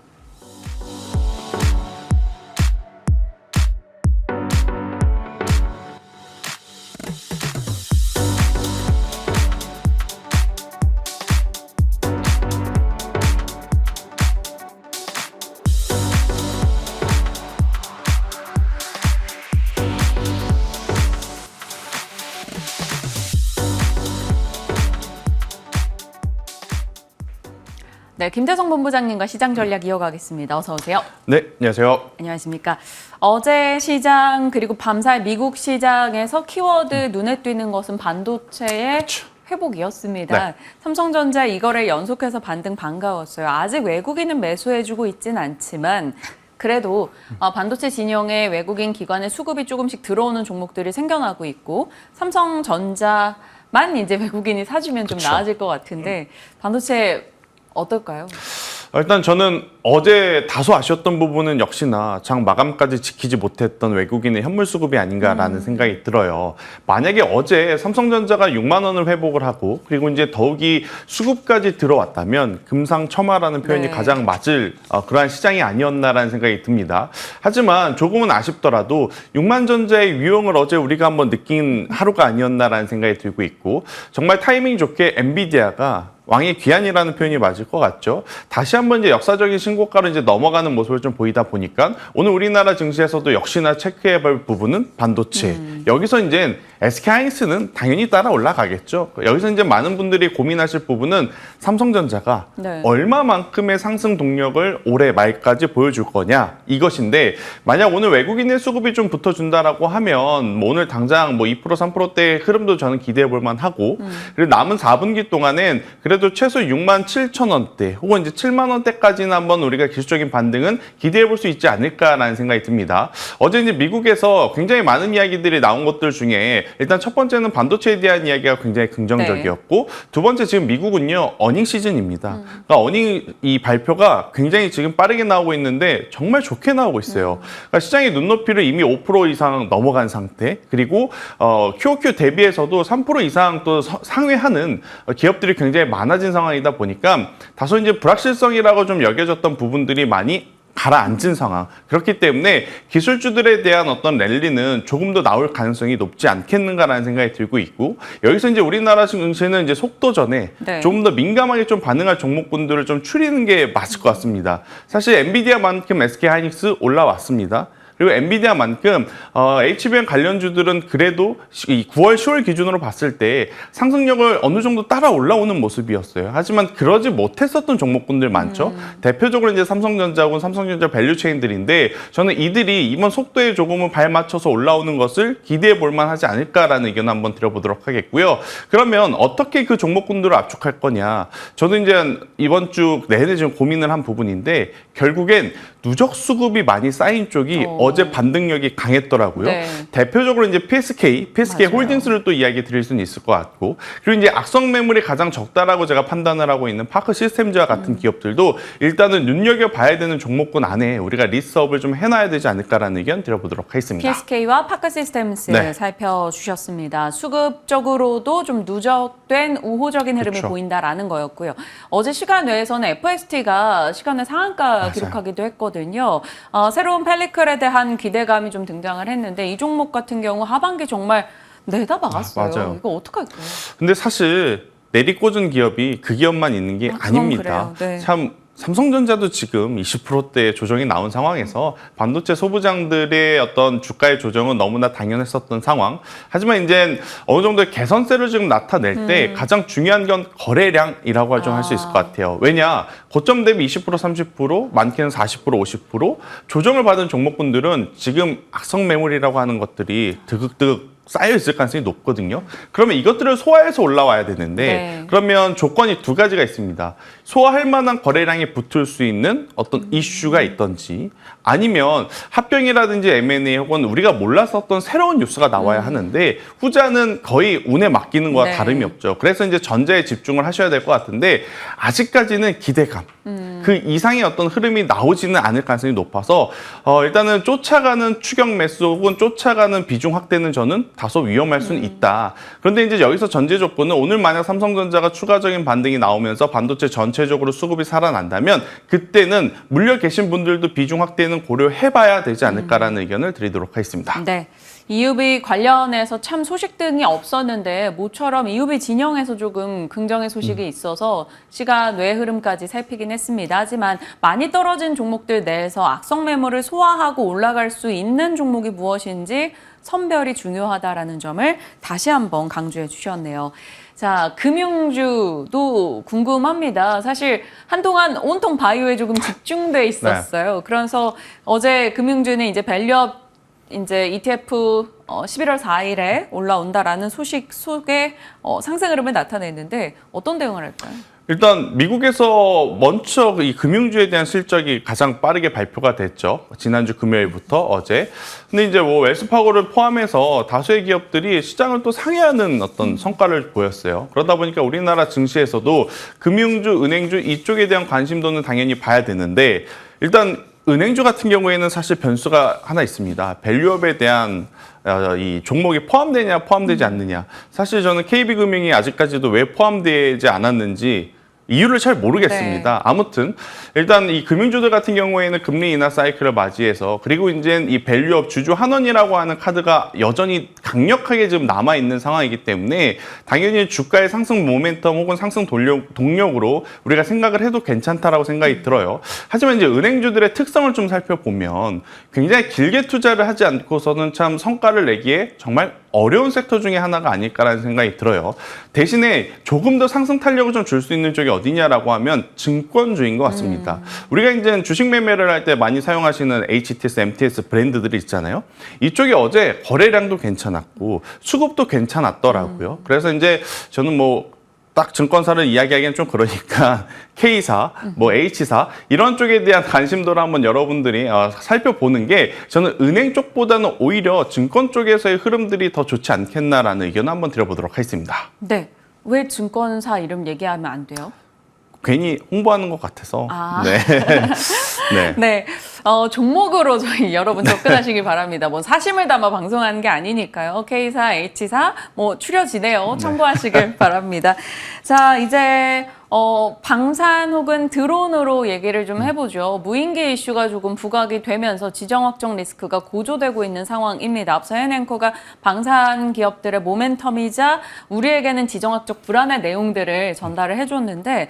네, 김태성 본부장님과 시장 전략 이어가겠습니다. 어서 오세요. 네, 안녕하세요. 안녕하십니까. 어제 시장 그리고 밤사이 미국 시장에서 키워드 눈에 띄는 것은 반도체의 회복이었습니다. 네. 삼성전자 이거를 연속해서 반등 반가웠어요. 아직 외국인은 매수해주고 있진 않지만 그래도 반도체 진영에 외국인 기관의 수급이 조금씩 들어오는 종목들이 생겨나고 있고 삼성전자만 이제 외국인이 사주면 좀 그쵸. 나아질 것 같은데 반도체 어떨까요? 일단 저는 어제 다소 아쉬웠던 부분은 역시나 장 마감까지 지키지 못했던 외국인의 현물 수급이 아닌가라는 생각이 들어요. 만약에 어제 삼성전자가 6만 원을 회복을 하고 그리고 이제 더욱이 수급까지 들어왔다면 금상첨화라는 표현이 네. 가장 맞을 그러한 시장이 아니었나라는 생각이 듭니다. 하지만 조금은 아쉽더라도 6만 전자의 유형을 어제 우리가 한번 느낀 하루가 아니었나라는 생각이 들고 있고 정말 타이밍 좋게 엔비디아가 왕의 귀환이라는 표현이 맞을 것 같죠. 다시 한번 이제 역사적인 신고가로 이제 넘어가는 모습을 좀 보이다 보니까 오늘 우리나라 증시에서도 역시나 체크해볼 부분은 반도체. 여기서 이제 SK하이닉스는 당연히 따라 올라가겠죠. 여기서 이제 많은 분들이 고민하실 부분은 삼성전자가 네. 얼마만큼의 상승 동력을 올해 말까지 보여줄 거냐 이것인데 만약 오늘 외국인의 수급이 좀 붙어준다라고 하면 뭐 오늘 당장 뭐 2% 3%대의 흐름도 저는 기대해 볼 만하고 그리고 남은 4분기 동안엔 그래도 최소 6만 7천 원대 혹은 이제 7만 원대까지는 한번 우리가 기술적인 반등은 기대해 볼 수 있지 않을까라는 생각이 듭니다. 어제 이제 미국에서 굉장히 많은 이야기들이 나온 것들 중에 일단 첫 번째는 반도체에 대한 이야기가 굉장히 긍정적이었고 두 번째 지금 미국은요 어닝 시즌입니다. 그러니까 어닝 이 발표가 굉장히 지금 빠르게 나오고 있는데 정말 좋게 나오고 있어요. 그러니까 시장의 눈높이를 이미 5% 이상 넘어간 상태 그리고 QOQ 대비해서도 3% 이상 또 상회하는 기업들이 굉장히 많아진 상황이다 보니까 다소 이제 불확실성이라고 좀 여겨졌던 부분들이 많이 가라앉은 상황. 그렇기 때문에 기술주들에 대한 어떤 랠리는 조금 더 나올 가능성이 높지 않겠는가라는 생각이 들고 있고 여기서 이제 우리나라 증시는 이제 속도 전에 네. 조금 더 민감하게 좀 반응할 종목군들을 좀 추리는 게 맞을 것 같습니다. 사실 엔비디아만큼 SK하이닉스 올라왔습니다. 그리고 엔비디아만큼 HBM 관련주들은 그래도 이 9월, 10월 기준으로 봤을 때 상승력을 어느 정도 따라 올라오는 모습이었어요. 하지만 그러지 못했었던 종목군들 많죠. 대표적으로 이제 삼성전자하고 삼성전자 밸류체인들인데 저는 이들이 이번 속도에 조금은 발맞춰서 올라오는 것을 기대해 볼 만하지 않을까라는 의견을 한번 드려보도록 하겠고요. 그러면 어떻게 그 종목군들을 압축할 거냐. 저는 이제 이번 주 내내 지금 고민을 한 부분인데 결국엔 누적 수급이 많이 쌓인 쪽이 어제 반등력이 강했더라고요. 네. 대표적으로 이제 PSK 맞아요. 홀딩스를 또 이야기 드릴 수는 있을 것 같고 그리고 이제 악성 매물이 가장 적다라고 제가 판단을 하고 있는 파크 시스템즈와 같은 기업들도 일단은 눈여겨봐야 되는 종목군 안에 우리가 리스트업을 좀 해놔야 되지 않을까라는 의견 드려보도록 하겠습니다. PSK와 파크 시스템스 네. 살펴주셨습니다. 수급적으로도 좀 누적된 우호적인 흐름이 그쵸. 보인다라는 거였고요. 어제 시간 외에서는 FST가 시간의 상한가 맞아요. 기록하기도 했거든요. 새로운 펠리클에 대한 기대감이 좀 등장을 했는데 이 종목 같은 경우 하반기 정말 내다 막았어요. 맞아요. 이거 어떡할까요? 근데 사실 내리꽂은 기업이 그 기업만 있는 게 그건 아닙니다. 그래요. 네. 참 삼성전자도 지금 20%대 조정이 나온 상황에서 반도체 소부장들의 어떤 주가의 조정은 너무나 당연했었던 상황. 하지만 이제 어느 정도의 개선세를 지금 나타낼 때 가장 중요한 건 거래량이라고 좀 할 수 있을 것 같아요. 왜냐? 고점 대비 20%, 30%, 많게는 40%, 50% 조정을 받은 종목군들은 지금 악성 매물이라고 하는 것들이 드극드극 쌓여 있을 가능성이 높거든요. 그러면 이것들을 소화해서 올라와야 되는데 네. 그러면 조건이 두 가지가 있습니다. 소화할 만한 거래량이 붙을 수 있는 어떤 이슈가 있던지 아니면 합병이라든지 M&A 혹은 우리가 몰랐었던 새로운 뉴스가 나와야 하는데 후자는 거의 운에 맡기는 거와 네. 다름이 없죠. 그래서 이제 전자에 집중을 하셔야 될 것 같은데 아직까지는 기대감 그 이상의 어떤 흐름이 나오지는 않을 가능성이 높아서 일단은 쫓아가는 추격 매수 혹은 쫓아가는 비중 확대는 저는 다소 위험할 수는 있다. 그런데 이제 여기서 전제 조건은 오늘 만약 삼성전자가 추가적인 반등이 나오면서 반도체 전체적으로 수급이 살아난다면 그때는 물려 계신 분들도 비중 확대는 고려해봐야 되지 않을까라는 의견을 드리도록 하겠습니다. 네. EUV 관련해서 참 소식 등이 없었는데 모처럼 EUV 진영에서 조금 긍정의 소식이 있어서 시간 외 흐름까지 살피긴 했습니다. 하지만 많이 떨어진 종목들 내에서 악성 매물을 소화하고 올라갈 수 있는 종목이 무엇인지 선별이 중요하다라는 점을 다시 한번 강조해 주셨네요. 자, 금융주도 궁금합니다. 사실 한동안 온통 바이오에 조금 집중돼 있었어요. 그래서 어제 금융주는 이제 밸류업 이제 ETF 11월 4일에 올라온다라는 소식 속에 상승 흐름을 나타냈는데 어떤 대응을 할까요? 일단 미국에서 먼저 이 금융주에 대한 실적이 가장 빠르게 발표가 됐죠. 지난주 금요일부터 어제. 근데 이제 뭐 웰스파고를 포함해서 다수의 기업들이 시장을 또 상회하는 어떤 성과를 보였어요. 그러다 보니까 우리나라 증시에서도 금융주, 은행주 이쪽에 대한 관심도는 당연히 봐야 되는데 일단 은행주 같은 경우에는 사실 변수가 하나 있습니다. 밸류업에 대한 이 종목이 포함되냐 포함되지 않느냐. 사실 저는 KB금융이 아직까지도 왜 포함되지 않았는지 이유를 잘 모르겠습니다. 네. 아무튼 일단 이 금융주들 같은 경우에는 금리 인하 사이클을 맞이해서 그리고 이제 이 밸류업 주주 환원이라고 하는 카드가 여전히 강력하게 지금 남아 있는 상황이기 때문에 당연히 주가의 상승 모멘텀 혹은 상승 동력으로 우리가 생각을 해도 괜찮다라고 생각이 들어요. 하지만 이제 은행주들의 특성을 좀 살펴보면 굉장히 길게 투자를 하지 않고서는 참 성과를 내기에 정말 어려운 섹터 중에 하나가 아닐까라는 생각이 들어요. 대신에 조금 더 상승 탄력을 좀 줄 수 있는 쪽이 어디냐라고 하면 증권주인 것 같습니다. 우리가 이제 주식 매매를 할 때 많이 사용하시는 HTS, MTS 브랜드들이 있잖아요. 이쪽이 어제 거래량도 괜찮았고 수급도 괜찮았더라고요. 그래서 이제 저는 뭐 딱 증권사를 이야기하기는 좀 그러니까 K사, 뭐 H사 이런 쪽에 대한 관심도를 한번 여러분들이 살펴보는 게 저는 은행 쪽보다는 오히려 증권 쪽에서의 흐름들이 더 좋지 않겠나라는 의견을 한번 드려보도록 하겠습니다. 네. 왜 증권사 이름 얘기하면 안 돼요? 괜히 홍보하는 것 같아서. 아. 네. 네. 네. 종목으로 저희 여러분 접근하시길 바랍니다. 뭐 사심을 담아 방송하는 게 아니니까요. K사, H사 뭐 추려지네요. 참고하시길 바랍니다. 자, 이제 방산 혹은 드론으로 얘기를 좀 해보죠. 무인기 이슈가 조금 부각이 되면서 지정 확정 리스크가 고조되고 있는 상황입니다. 앞서 현 앵커가 방산 기업들의 모멘텀이자 우리에게는 지정학적 불안의 내용들을 전달을 해줬는데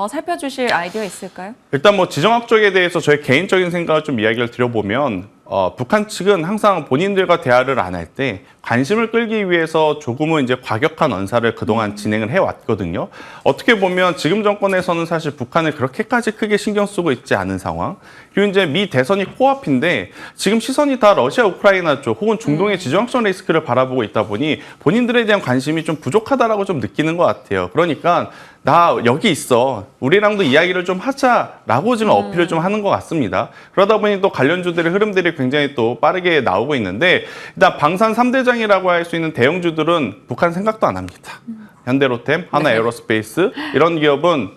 살펴주실 아이디어 있을까요? 일단 뭐 지정학적에 대해서 저의 개인적인 생각을 좀 이야기를 드려보면 북한 측은 항상 본인들과 대화를 안 할 때 관심을 끌기 위해서 조금은 이제 과격한 언사를 그동안 진행을 해왔거든요. 어떻게 보면 지금 정권에서는 사실 북한을 그렇게까지 크게 신경 쓰고 있지 않은 상황. 그리고 이제 미 대선이 코앞인데 지금 시선이 다 러시아, 우크라이나 쪽 혹은 중동의 지정학적 리스크를 바라보고 있다 보니 본인들에 대한 관심이 좀 부족하다라고 좀 느끼는 것 같아요. 그러니까 나 여기 있어. 우리랑도 이야기를 좀 하자라고 지금 어필을 좀 하는 것 같습니다. 그러다 보니 또 관련주들의 흐름들이 굉장히 또 빠르게 나오고 있는데 일단 방산 3대장이라고 할 수 있는 대형주들은 북한 생각도 안 합니다. 현대로템, 하나에어로스페이스 이런 기업은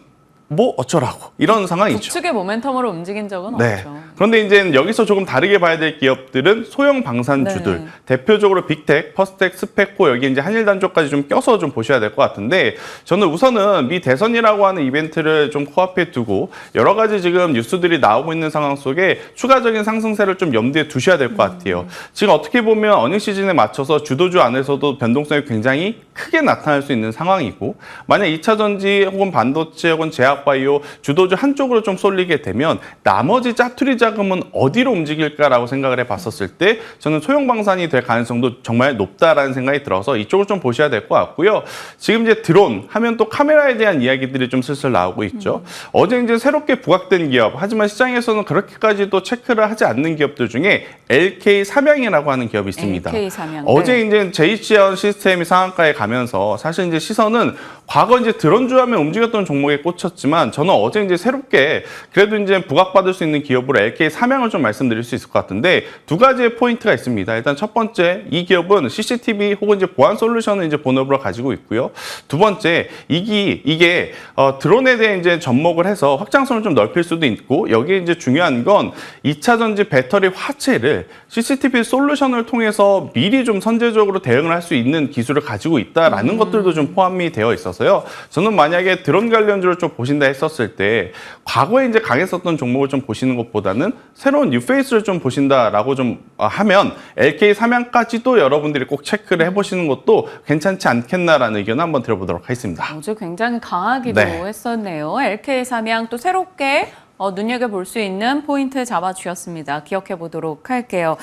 뭐 어쩌라고 이런 상황이죠. 북측의 모멘텀으로 움직인 적은 네. 없죠. 그런데 이제 여기서 조금 다르게 봐야 될 기업들은 소형 방산주들, 네. 대표적으로 빅텍, 퍼스텍, 스페코 여기 이제 한일단조까지 좀 껴서 좀 보셔야 될 것 같은데 저는 우선은 미 대선이라고 하는 이벤트를 좀 코앞에 두고 여러 가지 지금 뉴스들이 나오고 있는 상황 속에 추가적인 상승세를 좀 염두에 두셔야 될 것 같아요. 지금 어떻게 보면 어닝 시즌에 맞춰서 주도주 안에서도 변동성이 굉장히 크게 나타날 수 있는 상황이고 만약 2차 전지 혹은 반도체 혹은 제약바이오 주도주 한쪽으로 좀 쏠리게 되면 나머지 짜투리작 자금은 어디로 움직일까라고 생각을 해봤었을 때 저는 소형 방산이 될 가능성도 정말 높다라는 생각이 들어서 이쪽을 좀 보셔야 될 것 같고요. 지금 이제 드론 하면 또 카메라에 대한 이야기들이 좀 슬슬 나오고 있죠. 어제 이제 새롭게 부각된 기업, 하지만 시장에서는 그렇게까지도 체크를 하지 않는 기업들 중에 LK 삼양이라고 하는 기업이 있습니다. LK 삼양. 어제 이제 JC현 시스템이 상한가에 가면서 사실 이제 시선은 과거 이제 드론주 하면 움직였던 종목에 꽂혔지만 저는 어제 이제 새롭게 그래도 이제 부각받을 수 있는 기업으로 LK 삼양을 좀 말씀드릴 수 있을 것 같은데 두 가지의 포인트가 있습니다. 일단 첫 번째, 이 기업은 CCTV 혹은 이제 보안 솔루션을 이제 본업으로 가지고 있고요. 두 번째, 이게 드론에 대해 이제 접목을 해서 확장성을 좀 넓힐 수도 있고 여기에 이제 중요한 건 2차 전지 배터리 화체를 CCTV 솔루션을 통해서 미리 좀 선제적으로 대응을 할 수 있는 기술을 가지고 있다라는 것들도 좀 포함이 되어 있어서요. 저는 만약에 드론 관련주를 좀 보신다 했었을 때 과거에 이제 강했었던 종목을 좀 보시는 것보다는 새로운 뉴페이스를 좀 보신다라고 좀 하면 LK 삼양까지도 여러분들이 꼭 체크를 해보시는 것도 괜찮지 않겠나라는 의견을 한번 드려보도록 하겠습니다. 어제 굉장히 강하기도 네. 했었네요. LK 삼양 또 새롭게 눈여겨볼 수 있는 포인트 잡아주셨습니다. 기억해 보도록 할게요.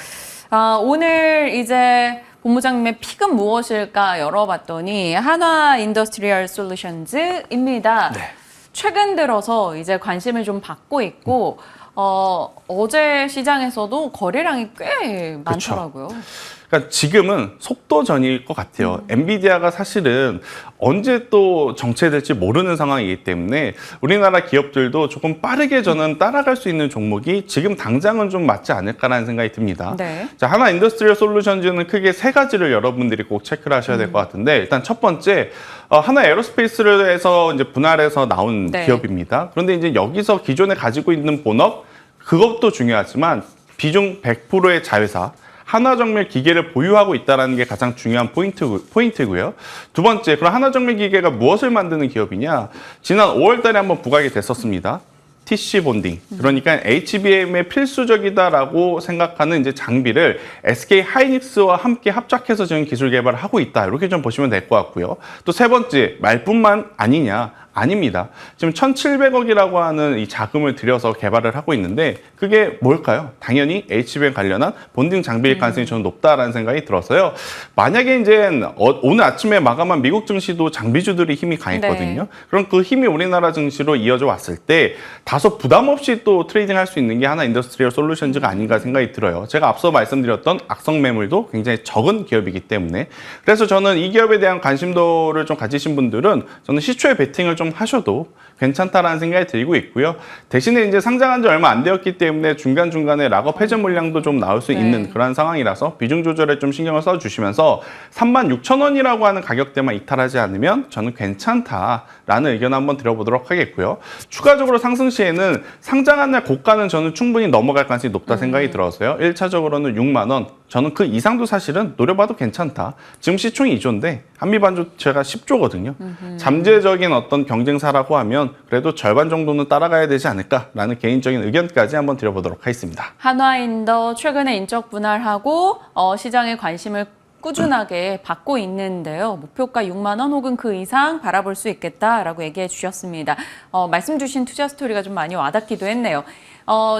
오늘 이제 본부장님의 픽은 무엇일까 열어봤더니 한화 인더스트리얼 솔루션즈입니다. 네. 최근 들어서 이제 관심을 좀 받고 있고 어제 시장에서도 거래량이 꽤 많더라고요. 그러니까 지금은 속도전일 것 같아요. 엔비디아가 사실은 언제 또 정체될지 모르는 상황이기 때문에 우리나라 기업들도 조금 빠르게 저는 따라갈 수 있는 종목이 지금 당장은 좀 맞지 않을까라는 생각이 듭니다. 네. 자, 하나 인더스트리얼 솔루션즈는 크게 세 가지를 여러분들이 꼭 체크를 하셔야 될 것 같은데 일단 첫 번째, 하나 에어로스페이스를 해서 이제 분할해서 나온 네. 기업입니다. 그런데 이제 여기서 기존에 가지고 있는 본업 그것도 중요하지만 비중 100%의 자회사 한화정밀 기계를 보유하고 있다는 게 가장 중요한 포인트고요. 두 번째, 그럼 한화정밀 기계가 무엇을 만드는 기업이냐? 지난 5월 달에 한번 부각이 됐었습니다. TC 본딩. 그러니까 HBM의 필수적이다라고 생각하는 이제 장비를 SK 하이닉스와 함께 합작해서 지금 기술 개발을 하고 있다. 이렇게 좀 보시면 될 것 같고요. 또 세 번째, 말뿐만 아니냐? 아닙니다. 지금 1,700억이라고 하는 이 자금을 들여서 개발을 하고 있는데 그게 뭘까요? 당연히 HBM 관련한 본딩 장비일 가능성이 저는 높다라는 생각이 들어서요. 만약에 이제 오늘 아침에 마감한 미국 증시도 장비주들이 힘이 강했거든요. 네. 그럼 그 힘이 우리나라 증시로 이어져 왔을 때 다소 부담 없이 또 트레이딩할 수 있는 게 하나 인더스트리얼 솔루션즈가 아닌가 생각이 들어요. 제가 앞서 말씀드렸던 악성 매물도 굉장히 적은 기업이기 때문에 그래서 저는 이 기업에 대한 관심도를 좀 가지신 분들은 저는 시초에 베팅을 좀 하셔도 괜찮다라는 생각이 들고 있고요. 대신에 이제 상장한 지 얼마 안 되었기 때문에 중간중간에 락업 해제 물량도 좀 나올 수 있는 그런 상황이라서 비중 조절에 좀 신경을 써주시면서 36,000원이라고 하는 가격대만 이탈하지 않으면 저는 괜찮다라는 의견 한번 드려보도록 하겠고요. 추가적으로 상승 시에는 상장한 날 고가는 저는 충분히 넘어갈 가능성이 높다 생각이 들어서요. 1차적으로는 6만 원. 저는 그 이상도 사실은 노려봐도 괜찮다. 지금 시총이 2조인데 한미반도체가 10조거든요. 잠재적인 어떤 경쟁사라고 하면 그래도 절반 정도는 따라가야 되지 않을까라는 개인적인 의견까지 한번 드려보도록 하겠습니다. 한화인더 최근에 인적 분할하고 시장의 관심을 꾸준하게 받고 있는데요. 목표가 6만 원 혹은 그 이상 바라볼 수 있겠다라고 얘기해 주셨습니다. 말씀 주신 투자 스토리가 좀 많이 와닿기도 했네요.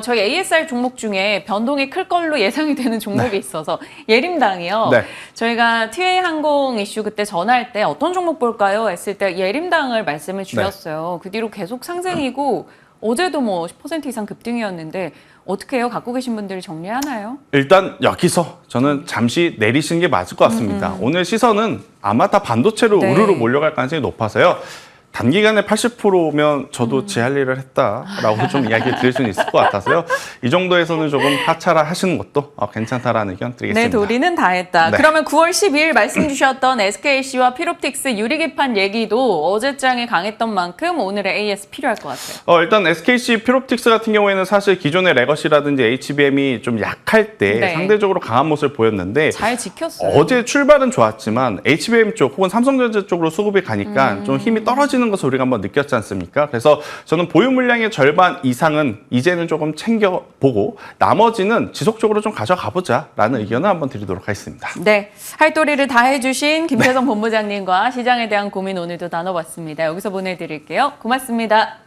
저희 ASR 종목 중에 변동이 클 걸로 예상이 되는 종목이 있어서 예림당이요. 네. 저희가 TA 항공 이슈 그때 전할 때 어떤 종목 볼까요? 했을 때 예림당을 말씀을 주셨어요. 그 뒤로 계속 상승이고 어제도 뭐 10% 이상 급등이었는데 어떻게 해요? 갖고 계신 분들이 정리하나요? 일단 여기서 저는 잠시 내리시는 게 맞을 것 같습니다. 오늘 시선은 아마 다 반도체로 네. 우르르 몰려갈 가능성이 높아서요. 단기간에 80%면 저도 제 할 일을 했다라고 좀 이야기 드릴 수는 있을 것 같아서요. 이 정도에서는 조금 하차라 하시는 것도 괜찮다라는 의견 드리겠습니다. 네, 도리는 다 했다. 네. 그러면 9월 12일 말씀 주셨던 SKC와 피롭틱스 유리기판 얘기도 어제장에 강했던 만큼 오늘의 AS 필요할 것 같아요. 일단 SKC 피롭틱스 같은 경우에는 사실 기존의 레거시라든지 HBM이 좀 약할 때 네. 상대적으로 강한 모습을 보였는데 잘 지켰어요. 어제 출발은 좋았지만 HBM 쪽 혹은 삼성전자 쪽으로 수급이 가니까 좀 힘이 떨어지는 것을 우리가 한번 느꼈지 않습니까? 그래서 저는 보유 물량의 절반 이상은 이제는 조금 챙겨보고 나머지는 지속적으로 좀 가져가 보자라는 의견을 한번 드리도록 하겠습니다. 네, 할도리를 다 해주신 김태성 본부장님과 시장에 대한 고민 오늘도 나눠봤습니다. 여기서 보내드릴게요. 고맙습니다.